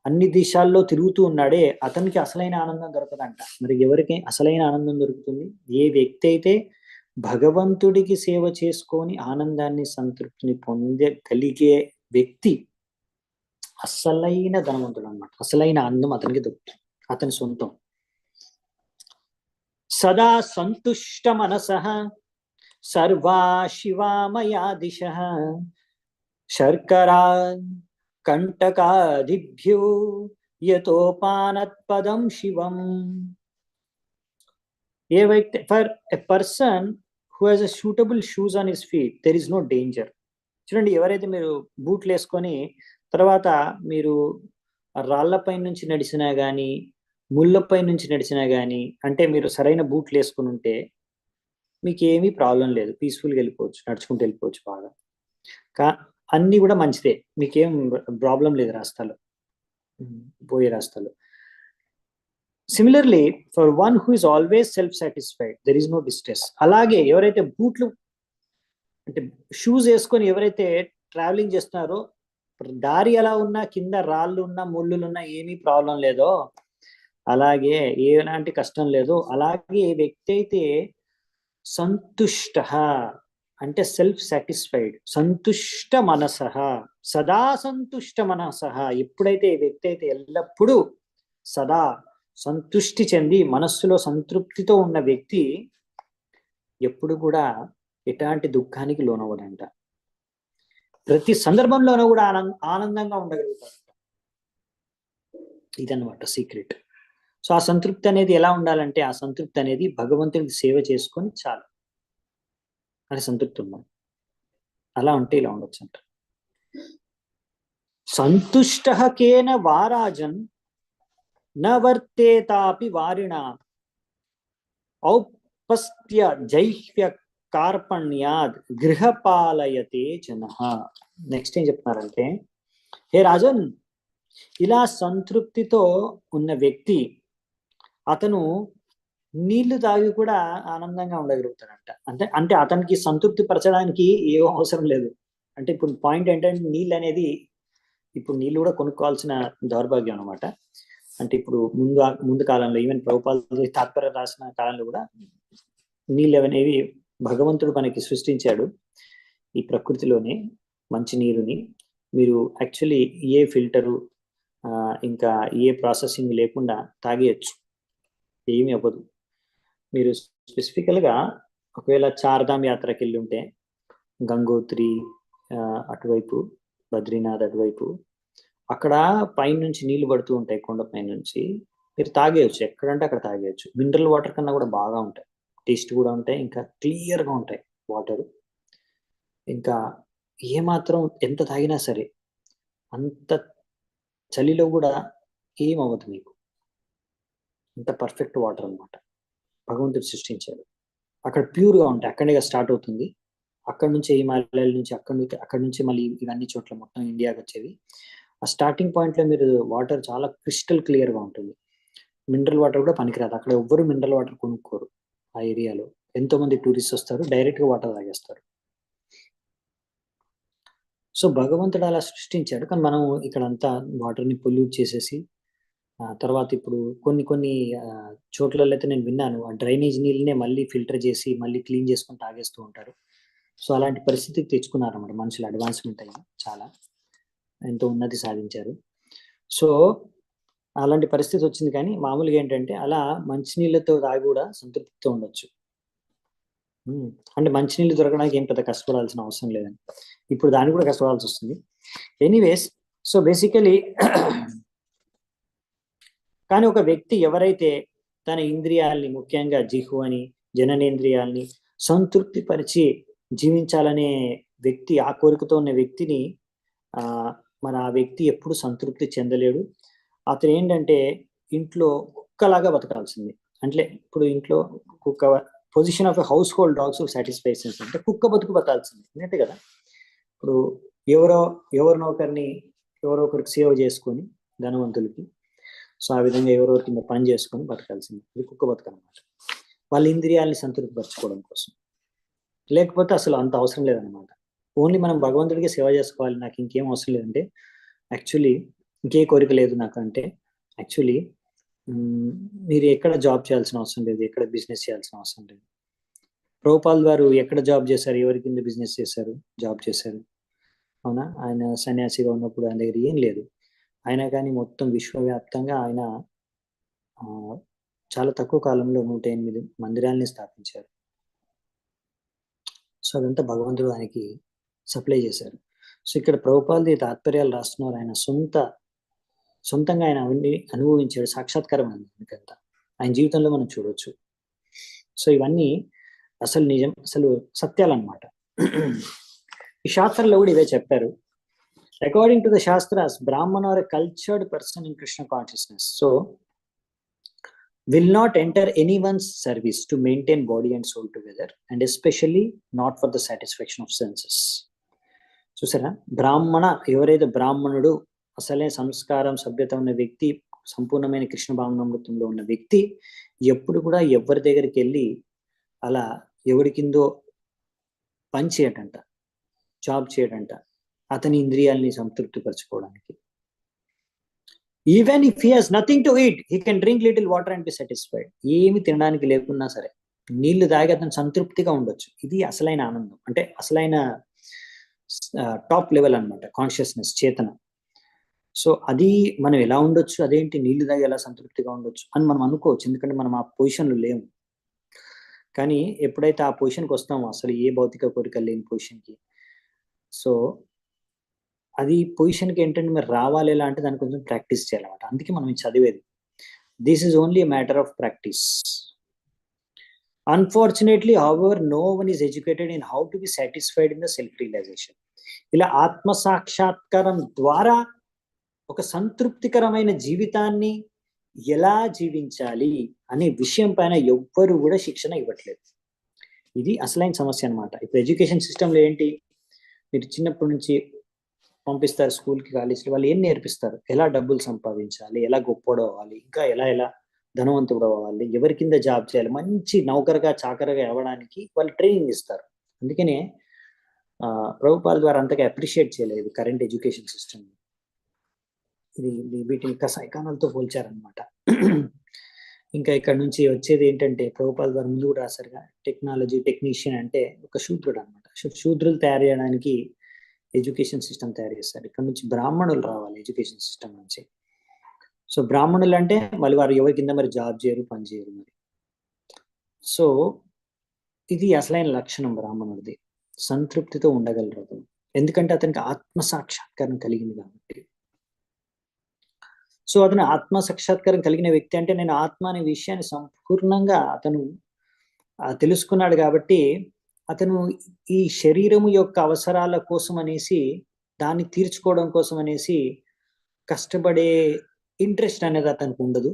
S1: అన్ని దిశాల్లో తిరుగుతూ ఉన్నాడే, అతనికి అసలైన ఆనందం దొరకదంట. మరి ఎవరికి అసలైన ఆనందం దొరుకుతుంది? ఏ వ్యక్తి అయితే భగవంతుడికి సేవ చేసుకొని ఆనందాన్ని, సంతృప్తిని పొందగలిగే వ్యక్తి అసలైన ధనవంతుడు అన్నమాట. అసలైన ఆనందం అతనికి దొరుకుతుంది, అతని సొంతం. సదా సంతుష్ట మనసః సర్వా శివామయా దిశః శర్కరా కంటకాదిభ్యో యతోపానత్పదం శివం. ఏ వ్యక్తి, for a person who has a suitable shoes on his feet there is no danger. చూడండి, ఎవరైతే మీరు బూట్లు వేసుకొని తర్వాత మీరు రాళ్లపై నుంచి నడిచినా కానీ, ముళ్ళపై నుంచి నడిచినా కానీ, అంటే మీరు సరైన బూట్లు వేసుకుని ఉంటే మీకు ఏమీ ప్రాబ్లం లేదు, పీస్ఫుల్గా వెళ్ళిపోవచ్చు, నడుచుకుంటూ వెళ్ళిపోవచ్చు బాగా. అన్నీ కూడా మంచిదే, మీకేం ప్రాబ్లం లేదు రాస్తాలో, పోయే రాస్తాలో. Similarly for one who is always self satisfied there is no distress. అలాగే ఎవరైతే బూట్లు అంటే షూస్ వేసుకొని ఎవరైతే ట్రావెలింగ్ చేస్తున్నారో, దారి ఎలా ఉన్నా, కింద రాళ్ళు ఉన్నా, ముళ్ళులు ఉన్నా ఏమీ ప్రాబ్లం లేదో, అలాగే ఎలాంటి కష్టం లేదు, అలాగే ఏ వ్యక్తి అయితే సంతుష్ట అంటే సెల్ఫ్ సాటిస్ఫైడ్, సంతుష్ట మనసః సదా సంతుష్ట మనసః, ఎప్పుడైతే ఈ వ్యక్తి అయితే ఎల్లప్పుడూ సదా సంతుష్టి చెంది మనస్సులో సంతృప్తితో ఉన్న వ్యక్తి ఎప్పుడు కూడా ఎలాంటి దుఃఖానికి లోనవ్వడంట. ప్రతి సందర్భంలోనూ కూడా ఆనందంగా ఉండగలుగుతాడు. ఇదన్నమాట సీక్రెట్. సో ఆ సంతృప్తి అనేది ఎలా ఉండాలంటే, ఆ సంతృప్తి అనేది భగవంతుడికి సేవ చేసుకొని చాలు అని సంతృప్తి ఉండాలి. అలా ఉంటే ఇలా ఉండొచ్చు అంట. సంతుష్ట కేన వారాజన్ నవర్తేతాపి వారిణ ఔపస్త్య జైహ్య కార్పణ్యాద్ గృహపాలయతే జనః. నెక్స్ట్ ఏం చెప్తున్నారంటే, హే రాజన్, ఇలా సంతృప్తితో ఉన్న వ్యక్తి అతను నీళ్లు తాగి కూడా ఆనందంగా ఉండగలుగుతాడంట. అంటే అతనికి సంతృప్తి పరచడానికి ఏం అవసరం లేదు. అంటే ఇప్పుడు పాయింట్ ఏంటంటే, నీళ్ళు అనేది ఇప్పుడు నీళ్ళు కూడా కొనుక్కోవాల్సిన దౌర్భాగ్యం అనమాట. అంటే ఇప్పుడు ముందు కాలంలో ఈవెన్ ప్రభుపాల్ తాత్పర్య రాసిన కాలంలో కూడా నీళ్ళు అనేవి భగవంతుడు మనకి సృష్టించాడు ఈ ప్రకృతిలోనే. మంచి నీరుని మీరు యాక్చువల్లీ ఏ ఫిల్టరు ఇంకా ఏ ప్రాసెసింగ్ లేకుండా తాగేయచ్చు, ఏమీ అవ్వదు. మీరు స్పెసిఫికల్గా ఒకవేళ చార్ధామ్ యాత్రకి వెళ్ళి ఉంటే, గంగోత్రి అటువైపు, బద్రీనాథ్ అటువైపు, అక్కడ పైనుంచి నీళ్లు పడుతూ ఉంటాయి, కొండ పై నుంచి. మీరు తాగేయచ్చు, ఎక్కడంటే అక్కడ తాగేయచ్చు. మినరల్ వాటర్ కన్నా కూడా బాగా ఉంటాయి, టేస్ట్ కూడా ఉంటాయి, ఇంకా క్లియర్గా ఉంటాయి వాటర్. ఇంకా ఏమాత్రం ఎంత తాగినా సరే అంత చలిలో కూడా ఏమవ్వదు మీకు. అంత పర్ఫెక్ట్ వాటర్ అనమాట భగవంతుడు సృష్టించాడు. అక్కడ ప్యూర్గా ఉంటాయి, అక్కడే స్టార్ట్ అవుతుంది. అక్కడ నుంచి హిమాలయాల నుంచి, అక్కడ నుంచి మళ్ళీ ఇవన్నీ చోట్ల మొత్తం ఇండియాకి వచ్చేవి. ఆ స్టార్టింగ్ పాయింట్లో మీరు వాటర్ చాలా క్రిస్టల్ క్లియర్గా ఉంటుంది. మినరల్ వాటర్ కూడా పనికిరాదు. అక్కడ ఎవ్వరు మినరల్ వాటర్ కొనుక్కోరు. ఆ ఏరియాలో ఎంతో మంది టూరిస్ట్ వస్తారు, డైరెక్ట్ గా వాటర్ తాగేస్తారు. సో భగవంతుడు అలా సృష్టించాడు. కానీ మనం ఇక్కడ అంతా వాటర్ ని పొల్యూట్ చేసేసి తర్వాత ఇప్పుడు కొన్ని చోట్లలో అయితే నేను విన్నాను, ఆ డ్రైనేజ్ నీళ్ళనే మళ్ళీ ఫిల్టర్ చేసి మళ్ళీ క్లీన్ చేసుకొని తాగేస్తూ ఉంటారు. సో అలాంటి పరిస్థితికి తెచ్చుకున్నారన్నమాట మనుషులు. అడ్వాన్స్మెంట్ అయ్యి చాలా ఎంతో ఉన్నతి సాధించారు. సో అలాంటి పరిస్థితి వచ్చింది. కానీ మామూలుగా ఏంటంటే అలా మంచినీళ్ళతో తాగి కూడా సంతృప్తితో ఉండొచ్చు. అంటే మంచినీళ్ళు దొరకడానికి ఏం పెద్ద కష్టపడాల్సిన అవసరం లేదని. ఇప్పుడు దానికి కూడా కష్టపడాల్సి వస్తుంది. ఎనీవేస్, సో బేసికలీ కానీ ఒక వ్యక్తి ఎవరైతే తన ఇంద్రియాల్ని, ముఖ్యంగా జిహ్వని, జననేంద్రియాల్ని సంతృప్తి పరిచి జీవించాలనే వ్యక్తి, ఆ కోరికతో ఉన్న వ్యక్తిని మరి ఆ వ్యక్తి ఎప్పుడు సంతృప్తి చెందలేడు. అతను ఏంటంటే ఇంట్లో కుక్కలాగా బతకాల్సింది. అంటే ఇప్పుడు ఇంట్లో కుక్క position of house hold dogs satisfactions అంటే కుక్క బతుకు బతకాల్సింది అంతే కదా. ఇప్పుడు ఎవరినో ఒకరికి సేవ చేసుకొని ధనవంతులకి, సో ఆ విధంగా ఎవరో కింద పని చేసుకొని బతకాల్సింది. ఇది కుక్క బతకనమాట. వాళ్ళ ఇంద్రియాలని సంతృప్తి పరచుకోవడం కోసం. లేకపోతే అసలు అంత అవసరం లేదనమాట. ఓన్లీ మనం భగవంతుడికి సేవ చేసుకోవాలి, నాకు ఇంకేం అవసరం లేదంటే యాక్చువల్లీ ఇంకే కోరిక లేదు నాకు అంటే యాక్చువల్లీ మీరు ఎక్కడ జాబ్ చేయాల్సిన అవసరం లేదు, ఎక్కడ బిజినెస్ చేయాల్సిన అవసరం లేదు. ప్రభుపాల్ గారు ఎక్కడ జాబ్ చేశారు, ఎవరి కింద బిజినెస్ చేశారు, జాబ్ చేశారు, అవునా? ఆయన సన్యాసిగా ఉన్నప్పుడు ఆయన దగ్గర ఏం లేదు. అయినా కానీ మొత్తం విశ్వవ్యాప్తంగా ఆయన చాలా తక్కువ కాలంలో 108 మందిరాల్ని స్థాపించారు. సో అదంతా భగవంతుడు ఆయనకి సప్లై చేశారు. సో ఇక్కడ ప్రభుపాల్ది తాత్పర్యాలు రాస్తున్నారు. ఆయన సొంతంగా ఆయన అవన్నీ అనుభవించాడు, సాక్షాత్కారం అందుకంతా ఆయన జీవితంలో మనం చూడవచ్చు. సో ఇవన్నీ అసలు నిజం, అసలు సత్యాలన్నమాట. ఈ శాస్త్రంలో కూడా ఇదే చెప్పారు. According to the shastras, brahmana are a cultured person in Krishna consciousness so will not enter anyone's service to maintain body and soul together, and especially not for the satisfaction of senses. చూసారా, బ్రాహ్మణ ఎవరైతే బ్రాహ్మణుడు, అసలే సంస్కారం సభ్యత ఉన్న వ్యక్తి, సంపూర్ణమైన కృష్ణ భావనామృతంలో ఉన్న వ్యక్తి ఎప్పుడు కూడా ఎవరి దగ్గరికి వెళ్ళి అలా ఎవరి కిందో పని చేయటంట, జాబ్ చేయడంట, అతని ఇంద్రియాలని సంతృప్తిపరచుకోవడానికి. Even if he has nothing to eat, he can drink little water and be satisfied. ఏమి తినడానికి లేకున్నా సరే నీళ్లు తాగి అతను సంతృప్తిగా ఉండొచ్చు. ఇది అసలైన ఆనందం, అంటే అసలైన టాప్ లెవెల్ అన్నమాట కాన్షియస్నెస్, చేతన. సో అది మనం ఎలా ఉండొచ్చు, అదేంటి నీళ్లు తాగి ఎలా సంతృప్తిగా ఉండొచ్చు అని మనం అనుకోవచ్చు, ఎందుకంటే మనం ఆ పొజిషన్లో లేము. కానీ ఎప్పుడైతే ఆ పొజిషన్కి వస్తామో, అసలు ఏ భౌతిక కోరికలు లేని పొజిషన్కి, సో అది పొజిషన్కి ఏంటంటే మరి రావాలి ఎలా అంటే దాన్ని కొంచెం ప్రాక్టీస్ చేయాలన్నమాట. అందుకే మనం చదివేది. This is only matter of practice. Unfortunately however no one is educated in how to be satisfied in the self realization. ఇలా ఆత్మ సాక్షాత్కారం ద్వారా ఒక సంతృప్తికరమైన జీవితాన్ని ఎలా జీవించాలి అనే విషయం పైన ఎవ్వరు కూడా శిక్షణ ఇవ్వట్లేదు. ఇది అసలైన సమస్య అన్నమాట. ఇప్పుడు ఎడ్యుకేషన్ సిస్టంలో ఏంటి, మీరు చిన్నప్పటి నుంచి పంపిస్తారు స్కూల్కి, కాలేజీకి, వాళ్ళు ఏం నేర్పిస్తారు, ఎలా డబ్బులు సంపాదించాలి, ఎలా గొప్పడు అవ్వాలి, ఇంకా ఎలా ధనవంతుడు అవ్వాలి, ఎవరి కింద జాబ్ చేయాలి, మంచి నౌకరుగా చాకరగా అవ్వడానికి వాళ్ళు ట్రైనింగ్ ఇస్తారు. అందుకనే ప్రభుపాల్ ద్వారా అంతగా అప్రిషియేట్ చేయలేదు కరెంట్ ఎడ్యుకేషన్ సిస్టమ్. ఇది వీటిని ఇంకా సైకానాలతో పోల్చారనమాట. ఇంకా ఇక్కడ నుంచి వచ్చేది ఏంటంటే, ప్రభుపాల్ ద్వారా ముందు కూడా రాశారుగా, టెక్నాలజీ టెక్నీషియన్ అంటే ఒక శూద్రుడు అనమాట. శూద్రులు తయారు చేయడానికి ఎడ్యుకేషన్ సిస్టమ్ తయారు చేస్తారు. ఇక్కడ నుంచి బ్రాహ్మణులు రావాలి ఎడ్యుకేషన్ సిస్టమ్ నుంచి. సో బ్రాహ్మణులు అంటే మళ్ళీ వారు ఎవరి కింద మరి జాబ్ చేయరు, పని చేయరు మరి. సో ఇది అసలైన లక్షణం బ్రాహ్మణుడిది. సంతృప్తితో ఉండగలరు అతను, ఎందుకంటే అతనికి ఆత్మ సాక్షాత్కారం కలిగింది కాబట్టి. సో అతను ఆత్మ సాక్షాత్కారం కలిగిన వ్యక్తి అంటే నేను ఆత్మ అనే విషయాన్ని సంపూర్ణంగా అతను తెలుసుకున్నాడు కాబట్టి అతను ఈ శరీరము యొక్క అవసరాల కోసం అనేసి, దాన్ని తీర్చుకోవడం కోసం అనేసి కష్టపడే ఇంట్రెస్ట్ అనేది అతనికి ఉండదు.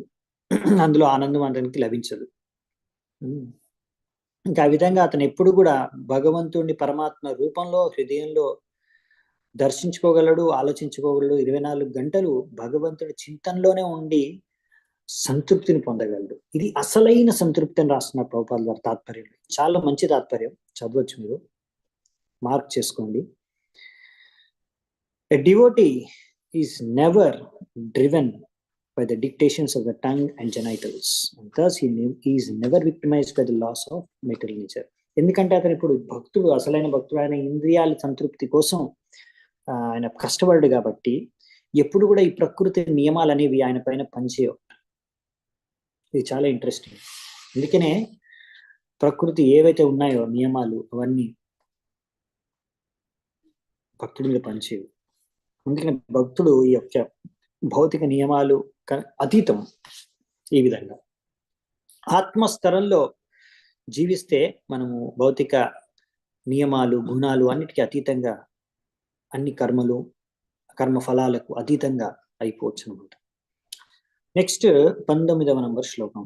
S1: అందులో ఆనందం అతనికి లభించదు. ఇంకా ఆ విధంగా అతను ఎప్పుడు కూడా భగవంతుడిని పరమాత్మ రూపంలో హృదయంలో దర్శించుకోగలడు, ఆలోచించుకోగలడు. 24 గంటలు భగవంతుడి చింతనలోనే ఉండి సంతృప్తిని పొందగలడు. ఇది అసలైన సంతృప్తి అని రాస్తున్న ప్రభుపాద వారి తాత్పర్యం. చాలా మంచి తాత్పర్యం, చదవచ్చు, మీరు మార్క్ చేసుకోండి. A devotee is never driven by the dictations of the tongue and genitals, and thus he is never victimized by the loss of material nature. ఎందుకంటే అతను ఇప్పుడు భక్తుడు, అసలైన భక్తుడు, ఆయన ఇంద్రియాల సంతృప్తి కోసం ఆయన కష్టపడ్డాడు కాబట్టి ఎప్పుడు కూడా ఈ ప్రకృతి నియమాలు అనేవి ఆయన పైన పనిచేయవు. ఇది చాలా ఇంట్రెస్టింగ్. అందుకనే ప్రకృతి ఏవైతే ఉన్నాయో నియమాలు అవన్నీ భక్తుడి మీద పనిచేయవు. అందుకని భక్తుడు ఈ యొక్క భౌతిక నియమాలు అతీతం. ఈ విధంగా ఆత్మస్తరంలో జీవిస్తే మనము భౌతిక నియమాలు, గుణాలు అన్నిటికీ అతీతంగా, అన్ని కర్మలు, కర్మ ఫలాలకు అతీతంగా అయిపోవచ్చు అనమాట. నెక్స్ట్ 19వ నంబర్ శ్లోకం.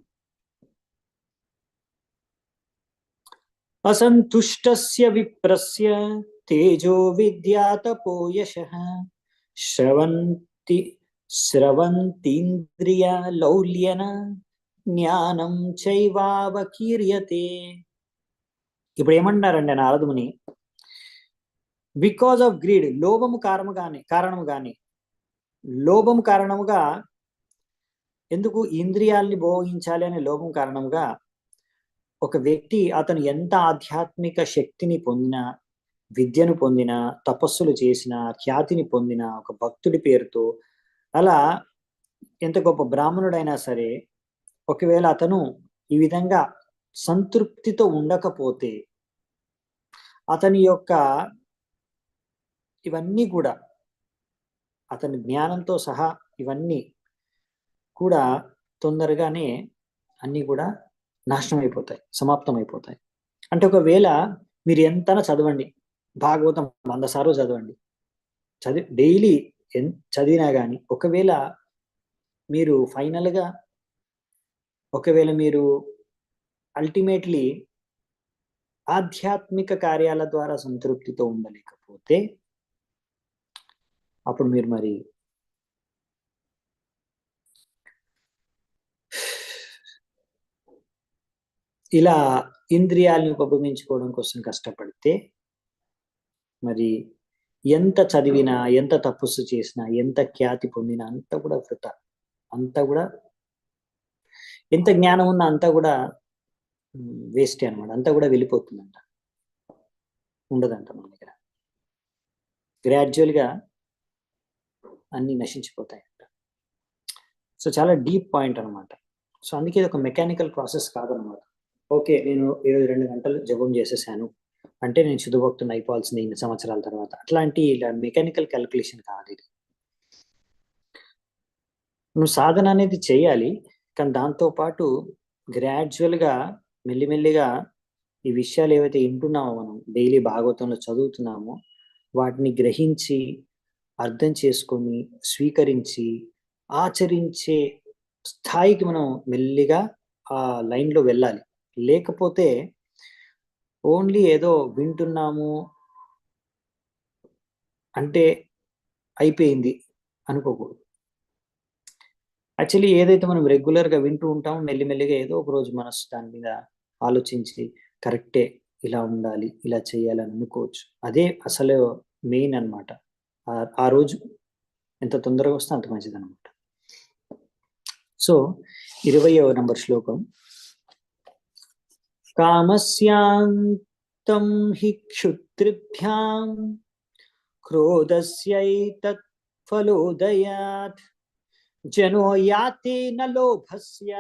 S1: అసంతుష్టస్య విప్రస్య తేజో విద్యాతపోయశః స్రవంతీంద్రియ లౌల్యన జ్ఞానం చైవావకీర్యతే. ఇప్పుడు ఏమంటున్నారండి నారదుముని, బికాజ్ ఆఫ్ గ్రీడ్, లోభము కారణముగా ఎందుకు ఇంద్రియాల్ని భోగించాలి అనే లోభం కారణముగా ఒక వ్యక్తి అతను ఎంత ఆధ్యాత్మిక శక్తిని పొందినా, విద్యను పొందినా, తపస్సులు చేసిన, ఖ్యాతిని పొందిన ఒక భక్తుడి పేరుతో, అలా ఎంత గొప్ప బ్రాహ్మణుడైనా సరే, ఒకవేళ అతను ఈ విధంగా సంతృప్తితో ఉండకపోతే అతని యొక్క ఇవన్నీ కూడా, అతని జ్ఞానంతో సహా ఇవన్నీ కూడా తొందరగానే అన్నీ కూడా నాశనం అయిపోతాయి, సమాప్తం అయిపోతాయి. అంటే ఒకవేళ మీరు ఎంతనా చదవండి, భాగవతం 100 సార్లు చదవండి, డైలీ చదివినా కానీ ఒకవేళ మీరు ఫైనల్గా అల్టిమేట్లీ ఆధ్యాత్మిక కార్యాల ద్వారా సంతృప్తితో ఉండలేకపోతే అప్పుడు మీరు మరి ఇలా ఇంద్రియాలను ఉపభోగించుకోవడం కోసం కష్టపడితే మరి ఎంత చదివినా, ఎంత తపస్సు చేసినా, ఎంత ఖ్యాతి పొందినా అంతా కూడా వృథా. అంతా కూడా ఎంత జ్ఞానం ఉన్నా అంతా కూడా వేస్టే అనమాట. అంతా కూడా వెళ్ళిపోతుందంట, ఉండదంట మన దగ్గర. గ్రాడ్యువల్గా అన్ని నశించిపోతాయంట. సో చాలా డీప్ పాయింట్ అనమాట. సో అందుకే ఇది ఒక మెకానికల్ ప్రాసెస్ కాదనమాట. ఓకే, నేను 22 గంటలు జపం చేసేసాను అంటే నేను శుద్ధభక్తుని అయిపోవాల్సింది 8 సంవత్సరాల తర్వాత, అట్లాంటి ఇలా మెకానికల్ క్యాలిక్యులేషన్ కాదు ఇది. నువ్వు సాధన అనేది చేయాలి, కానీ దాంతోపాటు గ్రాడ్యువల్గా మెల్లిమెల్లిగా ఈ విషయాలు ఏవైతే వింటున్నామో, మనం డైలీ భాగవతంలో చదువుతున్నామో, వాటిని గ్రహించి, అర్థం చేసుకొని, స్వీకరించి, ఆచరించే స్థాయికి మనం మెల్లిగా ఆ లైన్లో వెళ్ళాలి. లేకపోతే ఓన్లీ ఏదో వింటున్నాము అంటే అయిపోయింది అనుకోకూడదు. యాక్చువల్లీ ఏదైతే మనం రెగ్యులర్గా వింటూ ఉంటామో, మెల్లిమెల్లిగా ఏదో ఒక రోజు మనసు దాని మీద ఆలోచించి కరెక్టే, ఇలా ఉండాలి, ఇలా చేయాలని అనుకోవచ్చు. అదే అసలు మెయిన్ అనమాట. ఆ రోజు ఎంత తొందరగా వస్తే అంత మంచిది అనమాట. సో 20వ నంబర్ శ్లోకం. కామస్యాంతం హి క్షుత్రిభ్యాం క్రోధస్యైతత్ ఫలోదయాత్ జనో యాతి న లోభస్య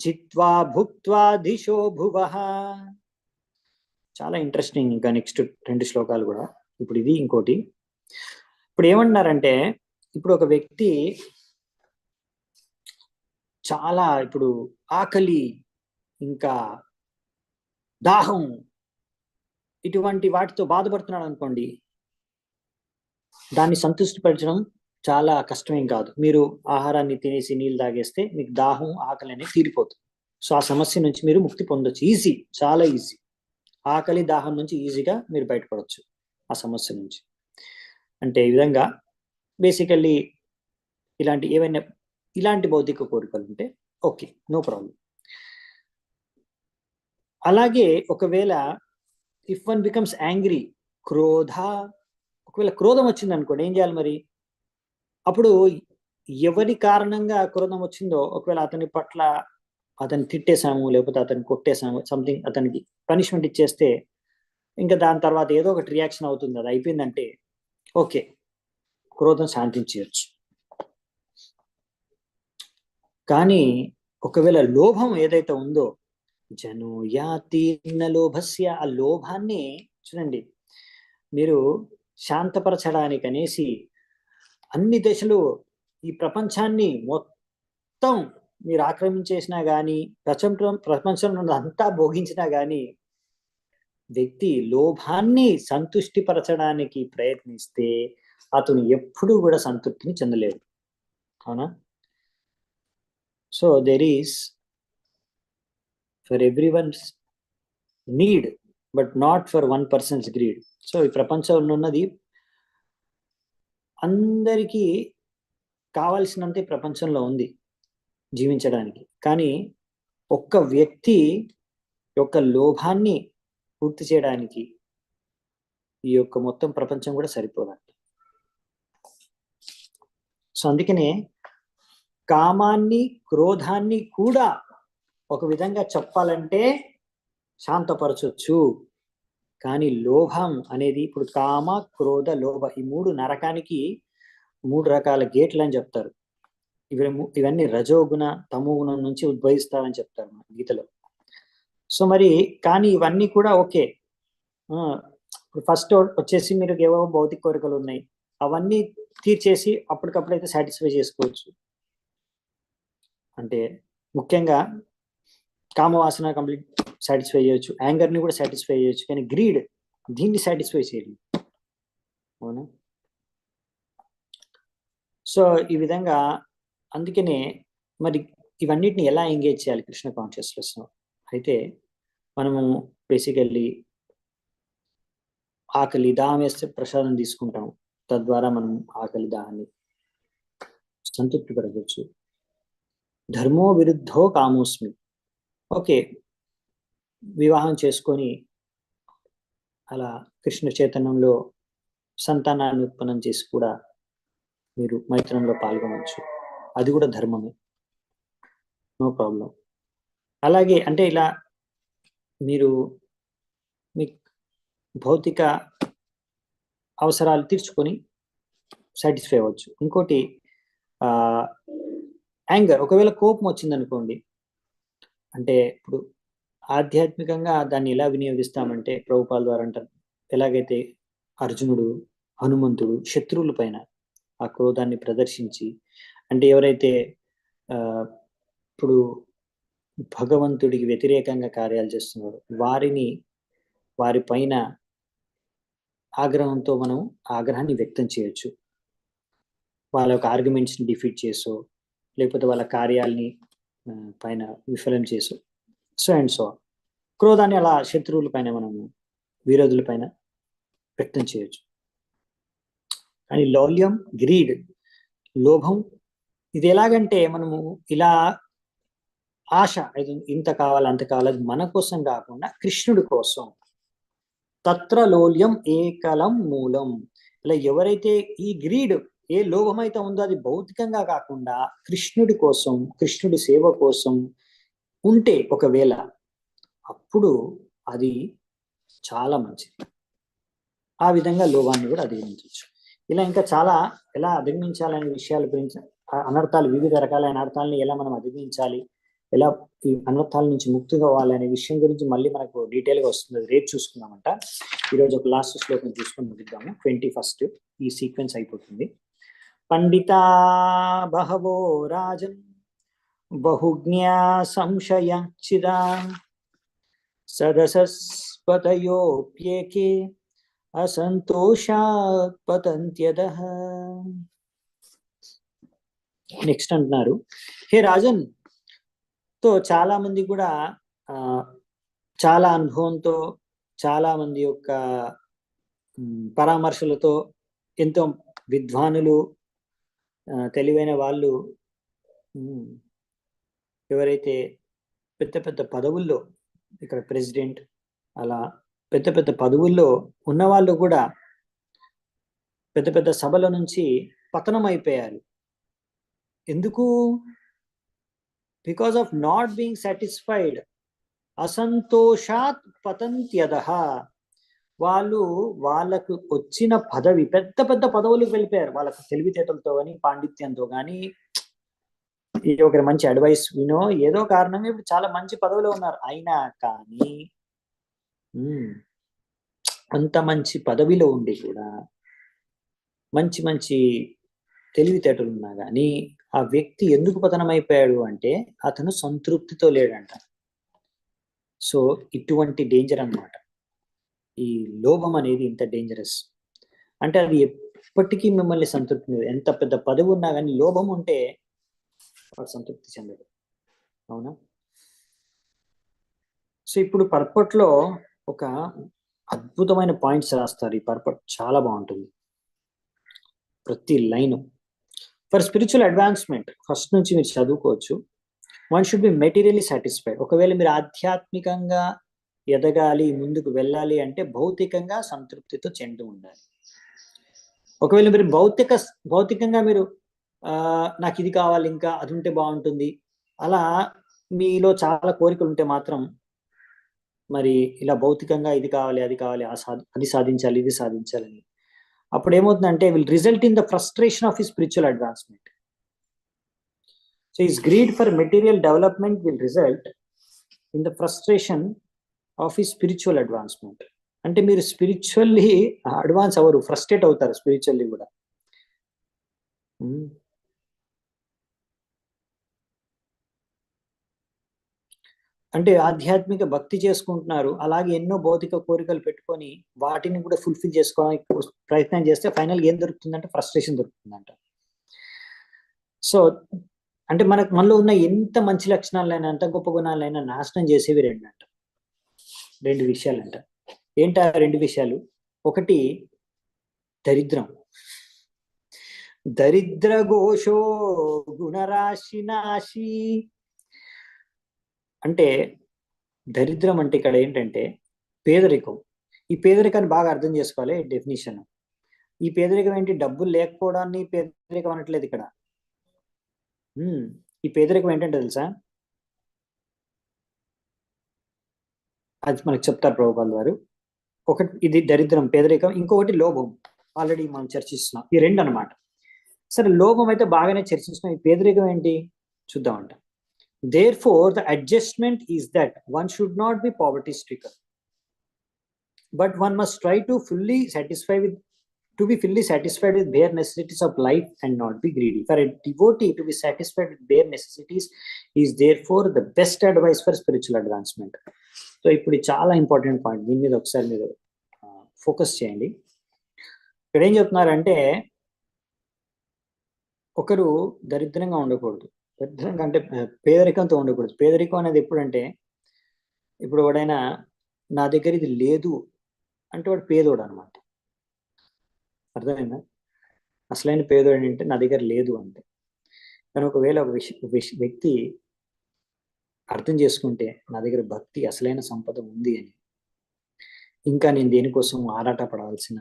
S1: జిత్వా భుక్త్వా దిశో భువః. చాలా ఇంట్రెస్టింగ్. ఇంకా నెక్స్ట్ 2 శ్లోకాలు కూడా. ఇప్పుడు ఇది ఇంకోటి. ఇప్పుడు ఏమంటున్నారంటే, ఇప్పుడు ఒక వ్యక్తి చాలా ఇప్పుడు ఆకలి, ఇంకా దాహం, ఇటువంటి వాటితో బాధపడుతున్నాడు అనుకోండి, దాన్ని సంతృష్టిపరచడం చాలా కష్టమేం కాదు. మీరు ఆహారాన్ని తినేసి నీళ్ళు తాగేస్తే మీకు దాహం, ఆకలి అనేది తీరిపోతుంది. సో ఆ సమస్య నుంచి మీరు ముక్తి పొందొచ్చు. ఈజీ, చాలా ఈజీ. ఆకలి, దాహం నుంచి ఈజీగా మీరు బయటపడవచ్చు ఆ సమస్య నుంచి. అంటే ఈ విధంగా బేసికల్లీ ఇలాంటి ఏవైనా ఇలాంటి భౌతిక కోరికలు ఉంటే ఓకే, నో ప్రాబ్లం. అలాగే ఒకవేళ ఇఫ్ వన్ బికమ్స్ యాంగ్రీ, క్రోధ, ఒకవేళ క్రోధం వచ్చింది అనుకోండి, ఏం చేయాలి మరి? అప్పుడు ఎవరి కారణంగా క్రోధం వచ్చిందో, ఒకవేళ అతని పట్ల అతన్ని తిట్టేశాము, లేకపోతే అతన్ని కొట్టేశాము, సంథింగ్ అతనికి పనిష్మెంట్ ఇచ్చేస్తే ఇంకా దాని తర్వాత ఏదో ఒకటి రియాక్షన్ అవుతుంది. అది అయిపోయిందంటే ఓకే, క్రోధం శాంతించవచ్చు. కానీ ఒకవేళ లోభం ఏదైతే ఉందో, జనో యాతి న లోభస్య, ఆ లోభాన్ని చూడండి, మీరు శాంతపరచడానికి అనేసి అన్ని దశలు ఈ ప్రపంచాన్ని మొత్తం మీరు ఆక్రమించేసినా గానీ, ప్రపంచంలో అంతా భోగించినా గానీ, వ్యక్తి లోభాన్ని సంతుష్టిపరచడానికి ప్రయత్నిస్తే అతను ఎప్పుడూ కూడా సంతృప్తిని చెందలేడు. అవునా? So there is for everyone's need, but not for one persons greed. So ఈ ప్రపంచంలో ఉన్నది అందరికీ కావాల్సినంతే ప్రపంచంలో ఉంది జీవించడానికి. కానీ ఒక్క వ్యక్తి యొక్క లోభాన్ని పూర్తి చేయడానికి ఈ యొక్క మొత్తం ప్రపంచం కూడా సరిపోదంట. సో అందుకనే కామాన్ని, క్రోధాన్ని కూడా ఒక విధంగా చెప్పాలంటే శాంతపరచొచ్చు. కానీ లోభం అనేది, ఇప్పుడు కామ, క్రోధ, లోభ, ఈ మూడు నరకానికి 3 రకాల గేట్లు అని చెప్తారు. ఇవన్నీ రజోగుణ, తమోగుణం నుంచి ఉద్భవిస్తావని చెప్తారు మన గీతలో. సో మరి కానీ ఇవన్నీ కూడా ఓకే. ఫస్ట్ వచ్చేసి మీరు ఏవో భౌతిక కోరికలు ఉన్నాయి, అవన్నీ తీర్చేసి అప్పటికప్పుడైతే సాటిస్ఫై చేసుకోవచ్చు. అంటే ముఖ్యంగా కామవాసన కంప్లీట్ సాటిస్ఫై చేయొచ్చు, యాంగర్ని కూడా సాటిస్ఫై చేయొచ్చు, కానీ గ్రీడ్ దీన్ని సాటిస్ఫై చేయలేదు. అవునా? సో ఈ విధంగా అందుకనే మరి ఇవన్నిటిని ఎలా ఎంగేజ్ చేయాలి కృష్ణ కాన్షియస్నెస్? అయితే మనము బేసికల్లీ ఆకలి దాహం వేస్తే ప్రసాదం తీసుకుంటాం, తద్వారా మనం ఆకలి దాహాన్ని సంతృప్తి పరచవచ్చు. ధర్మో విరుద్ధో కామోస్మి, ఓకే, వివాహం చేసుకొని అలా కృష్ణ చైతన్యంలో సంతానాన్ని ఉత్పన్నం చేసి కూడా మీరు మైత్రంలో పాల్గొనవచ్చు, అది కూడా ధర్మమే, నో ప్రాబ్లం. అలాగే అంటే ఇలా మీరు మీ భౌతిక అవసరాలు తీర్చుకొని సాటిస్ఫై అవ్వచ్చు. ఇంకోటి యాంగర్, ఒకవేళ కోపం వచ్చిందనుకోండి, అంటే ఇప్పుడు ఆధ్యాత్మికంగా దాన్ని ఎలా వినియోగిస్తామంటే ప్రభుపాల ద్వారా అంటారు, ఎలాగైతే అర్జునుడు, హనుమంతుడు శత్రువుల పైన ఆ క్రోధాన్ని ప్రదర్శించి, అంటే ఎవరైతే ఇప్పుడు భగవంతుడికి వ్యతిరేకంగా కార్యాలు చేస్తున్నారో వారి పైన ఆగ్రహంతో మనం ఆగ్రహాన్ని వ్యక్తం చేయొచ్చు. వాళ్ళ యొక్క ఆర్గ్యుమెంట్స్ని డిఫీట్ చేసో, లేకపోతే వాళ్ళ కార్యాలని పైన విఫలం చేసో, సో అండ్ సో. క్రోధాన్ని అలా శత్రువుల పైన, మనము విరోధుల పైన వ్యక్తం చేయొచ్చు. కానీ లౌల్యం, గ్రీడ్, లోభం, ఇది ఎలాగంటే మనము ఇలా ఆశ, ఇంత కావాలి అంత కావాలి, మన కోసం కాకుండా కృష్ణుడి కోసం. తత్ర లోల్యం ఏకలం మూలం. ఇలా ఎవరైతే ఈ గ్రీడ్, ఏ లోభం అయితే ఉందో అది భౌతికంగా కాకుండా కృష్ణుడి కోసం, కృష్ణుడి సేవ కోసం ఉంటే ఒకవేళ, అప్పుడు అది చాలా మంచిది. ఆ విధంగా లోభాన్ని కూడా అధిగమించవచ్చు. ఇలా ఇంకా చాలా ఎలా అధిగమించాలనే విషయాల గురించి, అనర్థాలు, వివిధ రకాలైన అర్థాలను ఎలా మనం అధిగమించాలి, ఎలా ఈ అనర్థాల నుంచి ముక్తి కావాలి అనే విషయం గురించి మళ్ళీ మనకు డీటెయిల్ గా వస్తుంది. రేపు చూసుకుందామంట. ఈరోజు ఒక లాస్ట్ శ్లోకం చూసుకొని ముగిద్దాము. 21 ఈ సీక్వెన్స్ అయిపోతుంది. పండితా బహవో రాజన్ బహుజ్ఞా సంశయ చిదా సదసస్పతయోప్యేకే అసంతోషాత్ పతంత్యదః. నెక్స్ట్ అంటున్నారు, హే రాజన్, తో చాలా మంది కూడా చాలా అనుభవంతో, చాలా మంది యొక్క పరామర్శలతో, ఎంతో విద్వానులు, తెలివైన వాళ్ళు ఎవరైతే పెద్ద పెద్ద పదవుల్లో, ఇక్కడ ప్రెసిడెంట్, అలా పెద్ద పెద్ద పదవుల్లో ఉన్న వాళ్ళు కూడా పెద్ద పెద్ద సభల నుంచి పతనం అయిపోయారు. ఎందుకు? Because of not being satisfied, అసంతోషాత్ పతంత్యదః. వాళ్ళకు వచ్చిన పదవి, పెద్ద పెద్ద పదవులకు వెళ్ళిపోయారు. వాళ్ళకు తెలివితేటలతో కానీ పాండిత్యంతో కానీ, ఒకరి మంచి అడ్వైస్ వినో ఏదో కారణంగా ఇప్పుడు చాలా మంచి పదవిలో ఉన్నారు. అయినా కానీ అంత మంచి పదవిలో ఉండి కూడా మంచి మంచి తెలివితేటలు ఉన్నా కానీ ఆ వ్యక్తి ఎందుకు పతనమైపోయాడు అంటే అతను సంతృప్తితో లేడంట. సో ఇటువంటి డేంజర్ అన్నమాట. ఈ లోభం అనేది ఇంత డేంజరస్. అంటే అది ఎప్పటికీ మిమ్మల్ని సంతృప్తి, ఎంత పెద్ద పదవి ఉన్నా కానీ లోభం ఉంటే వాడు సంతృప్తి చెందడు. అవునా? సో ఇప్పుడు పర్పట్లో ఒక అద్భుతమైన పాయింట్స్ రాస్తారు. ఈ పర్పట్ చాలా బాగుంటుంది, ప్రతి line. For spiritual advancement, first నుంచి మీరు చదువుకోవచ్చు. One should be materially satisfied. ఒకవేళ మీరు ఆధ్యాత్మికంగా ఎదగాలి, ముందుకు వెళ్ళాలి అంటే భౌతికంగా సంతృప్తితో చెంది ఉండాలి. ఒకవేళ మీరు భౌతికంగా మీరు నాకు ఇది కావాలి, ఇంకా అది ఉంటే బాగుంటుంది, అలా మీలో చాలా కోరికలు ఉంటే మాత్రం మరి ఇలా భౌతికంగా ఇది కావాలి, అది కావాలి, అది సాధించాలి, ఇది సాధించాలని, అప్పుడు ఏమవుతుందంటే will result in the frustration of his spiritual advancement. So his greed for material development will result in the frustration of his spiritual advancement. అంటే మీరు స్పిరిచువల్లీ అడ్వాన్స్ అవ్వరు, ఫ్రస్ట్రేట్ అవుతారు స్పిరిచువల్లీ కూడా. అంటే ఆధ్యాత్మిక భక్తి చేసుకుంటున్నారు, అలాగే ఎన్నో భౌతిక కోరికలు పెట్టుకొని వాటిని కూడా ఫుల్ఫిల్ చేసుకోవడానికి ప్రయత్నం చేస్తే ఫైనల్ ఏం దొరుకుతుందంటే ఫ్రస్ట్రేషన్ దొరుకుతుందంట. సో అంటే మనలో ఉన్న ఎంత మంచి లక్షణాలైనా, ఎంత గొప్ప గుణాలైనా నాశనం చేసేవి రెండు విషయాలంట. ఏంటా రెండు విషయాలు? ఒకటి దరిద్రం. దరిద్ర ఘోషో గుణరాశి నాశి. అంటే దరిద్రం అంటే ఇక్కడ ఏంటంటే పేదరికం. ఈ పేదరికాన్ని బాగా అర్థం చేసుకోవాలి డెఫినిషన్. ఈ పేదరికం ఏంటి? డబ్బులు లేకపోవడాన్ని పేదరికం అనట్లేదు ఇక్కడ. ఈ పేదరికం ఏంటంటే తెలుసా? అది మనకు చెప్తారు ప్రభుపాల్ వారు. ఒకటి ఇది దరిద్రం, పేదరికం. ఇంకొకటి లోభం, ఆల్రెడీ మనం చర్చిస్తున్నాం. ఈ రెండు అనమాట. సరే, లోభం అయితే బాగానే చర్చిస్తున్నాం. ఈ పేదరికం ఏంటి చూద్దామంట. Therefore, the adjustment is that one should not be poverty stricken, but one must try to be fully satisfied with bare necessities of life and not be greedy. For a devotee to be satisfied with bare necessities is therefore the best advice for spiritual advancement. So, ఇప్పుడు చాలా important point, దీని మీద ఒకసారి మీరు focus చేయండి. ఇక్కడ ఏం చెప్తున్నారంటే ఒకరు దరిద్రంగా ఉండకూడదు, దరిద్రంగా అంటే పేదరికంతో ఉండకూడదు. పేదరికం అనేది ఎప్పుడంటే, ఇప్పుడు వాడైనా నా దగ్గర ఇది లేదు అంటే వాడు పేదోడు అనమాట. అర్థమైందా? అసలైన పేదోడు అంటే నా దగ్గర లేదు అంటే. కానీ ఒకవేళ ఒక వ్యక్తి అర్థం చేసుకుంటే నా దగ్గర భక్తి, అసలైన సంపద ఉంది అని, ఇంకా నేను దేనికోసం ఆరాట పడాల్సిన,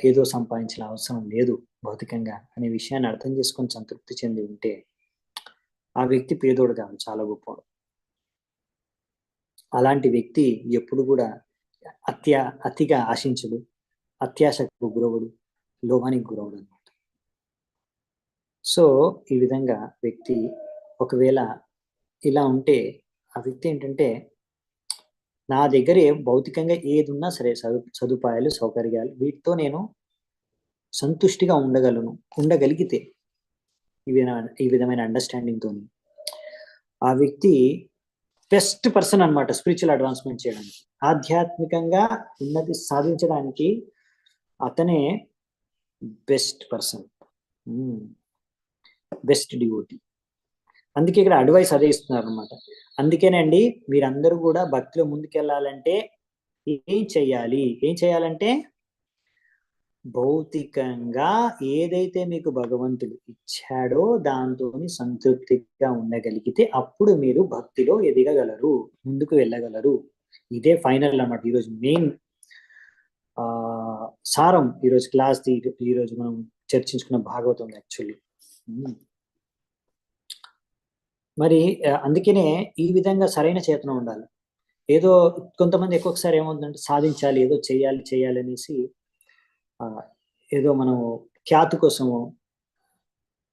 S1: ఏదో సంపాదించిన అవసరం లేదు భౌతికంగా అనే విషయాన్ని అర్థం చేసుకొని సంతృప్తి చెంది ఉంటే ఆ వ్యక్తి పేదోడు కాదు, చాలా గొప్పవాడు. అలాంటి వ్యక్తి ఎప్పుడు కూడా అతిగా ఆశించడు, అత్యాశకు గురవుడు, లోభానికి గురవుడు అనమాట. సో ఈ విధంగా వ్యక్తి ఒకవేళ ఇలా ఉంటే ఆ వ్యక్తి ఏంటంటే, నా దగ్గర భౌతికంగా ఏది ఉన్నా సరే, సదుపాయాలు, సౌకర్యాలు, వీటితో నేను సంతుష్టిగా ఉండగలిగితే, ఈ విధమైన అండర్స్టాండింగ్ తోని ఆ వ్యక్తి బెస్ట్ పర్సన్ అనమాట స్పిరిచువల్ అడ్వాన్స్మెంట్ చేయడానికి, ఆధ్యాత్మికంగా ఉన్నతి సాధించడానికి అతనే బెస్ట్ పర్సన్, బెస్ట్ డివోటీ. అందుకే ఇక్కడ అడ్వైస్ అదే ఇస్తున్నారు అనమాట. అందుకేనండి మీరందరూ కూడా భక్తిలో ముందుకెళ్ళాలంటే ఏం చేయాలంటే భౌతికంగా ఏదైతే మీకు భగవంతుడు ఇచ్చాడో దాంతో సంతృప్తిగా ఉండగలిగితే అప్పుడు మీరు భక్తిలో ఎదగగలరు, ముందుకు వెళ్ళగలరు. ఇదే ఫైనల్ అన్నమాట ఈరోజు మెయిన్ సారం. ఈరోజు క్లాస్ ఈరోజు మనం చర్చించుకున్న భాగవతం యాక్చువల్లీ. మరి అందుకనే ఈ విధంగా సరైన చేతన ఉండాలి. ఏదో కొంతమంది ఒక్కొక్కసారి ఏమవుతుందంటే సాధించాలి, ఏదో చేయాలి అనేసి ఏదో మనం ఖ్యాతి కోసమో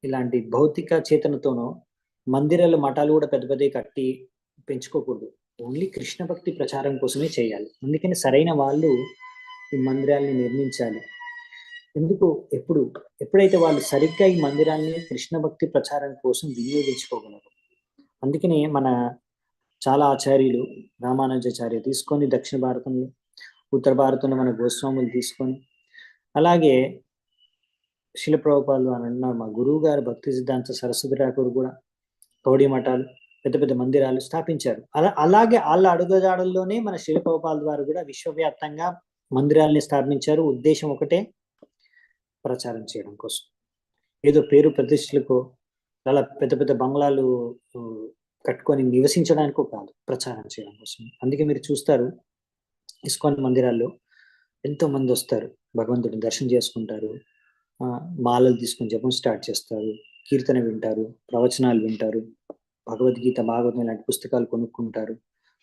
S1: ఇలాంటి భౌతిక చేతనతోనో మందిరాలు మఠాలు కూడా పెద్ద పెద్దవి కట్టి పెంచుకోకూడదు. ఓన్లీ కృష్ణ భక్తి ప్రచారం కోసమే చేయాలి. అందుకని సరైన వాళ్ళు ఈ మందిరాల్ని నిర్మించాలి. ఎందుకు ఎప్పుడైతే వాళ్ళు సరిగ్గా ఈ మందిరాన్ని కృష్ణ భక్తి ప్రచారం కోసం వినియోగించుకోగలరు. అందుకనే మన చాలా ఆచార్యులు రామానుజాచార్య తీసుకొని దక్షిణ భారతంలో, ఉత్తర భారతంలో మన గోస్వాములు తీసుకొని, అలాగే శిల ప్రభుపాదులు అని అన్నారు మా గురువు గారు భక్తి సిద్ధాంత సరస్వతి ఠాకూర్ కూడా గౌడీ మఠాలు, పెద్ద పెద్ద మందిరాలు స్థాపించారు. అలాగే వాళ్ళ అడుగుజాడల్లోనే మన శిల ప్రభుపాదుల వారు కూడా విశ్వవ్యాప్తంగా మందిరాల్ని స్థాపించారు. ఉద్దేశం ఒకటే, ప్రచారం చేయడం కోసం. ఏదో పేరు ప్రతిష్టలకు చాలా పెద్ద పెద్ద బంగ్లాలు కట్టుకొని నివసించడానికో కాదు, ప్రచారం చేయడం కోసం. అందుకే మీరు చూస్తారు ఇస్కాన్ మందిరాల్లో ఎంతో మంది వస్తారు, భగవంతుడిని దర్శనం చేసుకుంటారు, మాలలు తీసుకొని జపం స్టార్ట్ చేస్తారు, కీర్తన వింటారు, ప్రవచనాలు వింటారు, భగవద్గీత భాగవతం ఇలాంటి పుస్తకాలు కొనుక్కుంటారు,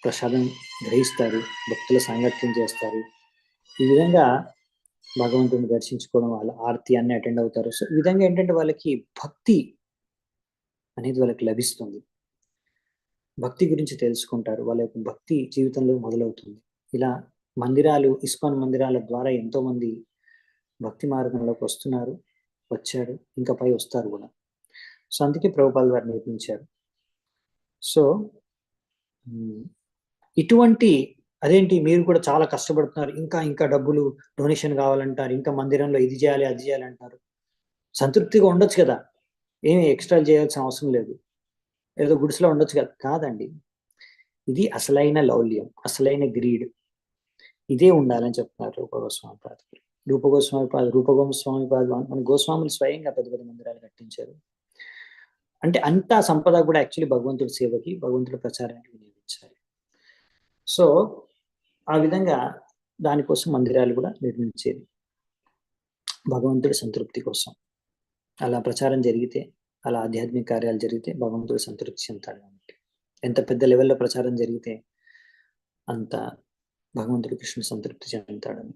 S1: ప్రసాదం గ్రహిస్తారు, భక్తుల సాంగత్యం చేస్తారు. ఈ విధంగా భగవంతుడిని దర్శించుకోవడం, వాళ్ళ ఆరతి అన్ని అటెండ్ అవుతారు. సో ఈ విధంగా ఏంటంటే వాళ్ళకి భక్తి అనేది వాళ్ళకి లభిస్తుంది. భక్తి గురించి తెలుసుకుంటారు, వాళ్ళ యొక్క భక్తి జీవితంలో మొదలవుతుంది. ఇలా మందిరాలు, ఇస్కాన్ మందిరాల ద్వారా ఎంతో మంది భక్తి మార్గంలోకి వచ్చారు, ఇంకా పై వస్తారు కూడా. సో అందుకే ప్రభుపాదుల వారు నేర్పించారు. సో ఇటువంటి అదేంటి మీరు కూడా చాలా కష్టపడుతున్నారు, ఇంకా డబ్బులు డొనేషన్ కావాలంటారు, ఇంకా మందిరంలో ఇది చేయాలి అది చేయాలంటారు. సంతృప్తిగా ఉండొచ్చు కదా, ఏమి ఎక్స్ట్రా చేయాల్సిన అవసరం లేదు, ఏదో గుడిసెలో ఉండొచ్చు కదా. కాదండి, ఇది అసలైన లౌల్యం, అసలైన గ్రీడ్ ఇదే ఉండాలని చెప్తున్నారు రూపగోస్వామి పాదులు. రూపగోస్వామి పాదులు మన గోస్వాములు స్వయంగా పెద్ద పెద్ద మందిరాలు కట్టించారు. అంటే అంతా సంపద కూడా యాక్చువల్లీ భగవంతుడి సేవకి, భగవంతుడి ప్రచారానికి వినియోగించాలి. సో ఆ విధంగా దానికోసం మందిరాలు కూడా నిర్మించేది, భగవంతుడి సంతృప్తి కోసం. అలా ప్రచారం జరిగితే, అలా ఆధ్యాత్మిక కార్యాలు జరిగితే భగవంతుడు సంతృప్తి చెందుతాడు. కాబట్టి ఎంత పెద్ద లెవెల్లో ప్రచారం జరిగితే అంత భగవంతుడు కృష్ణుడు సంతృప్తి చెందుతాడని.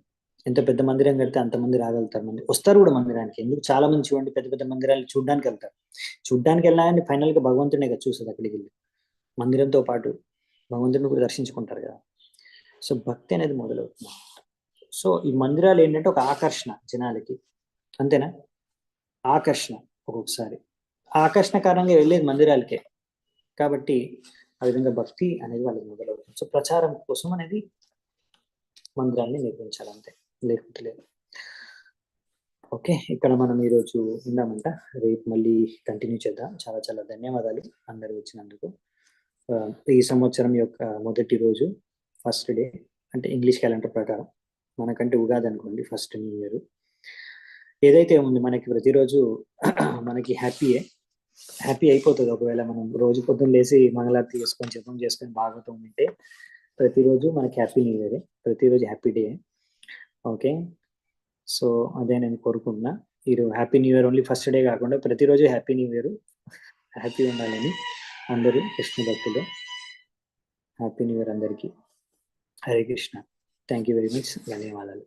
S1: ఎంత పెద్ద మందిరం కడితే అంతమంది రాగలుగుతారు, మంది వస్తారు కూడా మందిరానికి. ఎందుకు చాలా మంది చూడండి పెద్ద పెద్ద మందిరాలు చూడ్డానికి వెళ్తారు. చూడ్డానికి వెళ్ళాలని ఫైనల్ గా భగవంతుడే కదా చూసేది అక్కడికి వెళ్ళి. మందిరంతో పాటు భగవంతుడిని కూడా దర్శించుకుంటారు కదా. సో భక్తి అనేది మొదలవుతుంది. సో ఈ మందిరాలు ఏంటంటే ఒక ఆకర్షణ జనాలకి, అంతేనా? ఆకర్షణ, ఒక్కొక్కసారి ఆకర్షణ కారణంగా వెళ్ళేది మందిరాలకే. కాబట్టి ఆ విధంగా భక్తి అనేది వాళ్ళకి మొదలవుతుంది. సో ప్రచారం కోసం అనేది మందిరాన్ని నిర్మించాలంతే, లేకపోతే లేదు. ఓకే, ఇక్కడ మనం ఈరోజు ఉందామంట, రేపు మళ్ళీ కంటిన్యూ చేద్దాం. చాలా చాలా ధన్యవాదాలు అందరూ వచ్చినందుకు. ఈ సంవత్సరం యొక్క మొదటి రోజు, ఫస్ట్ డే, అంటే ఇంగ్లీష్ క్యాలెండర్ ప్రకారం, మనకంటే ఉగాది అనుకోండి, ఫస్ట్ న్యూ ఇయర్. ఏదైతే ఉంది మనకి ప్రతిరోజు మనకి హ్యాపీ అయిపోతుంది. ఒకవేళ మనం రోజు పొద్దున్న లేసి మంగళారతి చేసుకొని జపం చేసుకొని భాగవతం ఉంటే ప్రతిరోజు మనకి హ్యాపీ న్యూ ఇయర్, ప్రతిరోజు హ్యాపీ డే. ఓకే, సో అదే నేను కోరుకుంటున్నా. ఈరోజు happy new year only first day కాకుండా ప్రతిరోజు హ్యాపీ న్యూ ఇయర్, హ్యాపీ ఉండాలని అందరూ కృష్ణ భక్తులు. హ్యాపీ న్యూ ఇయర్ అందరికీ. Hare Krishna. Thank you very much. ధన్యవాదాలు.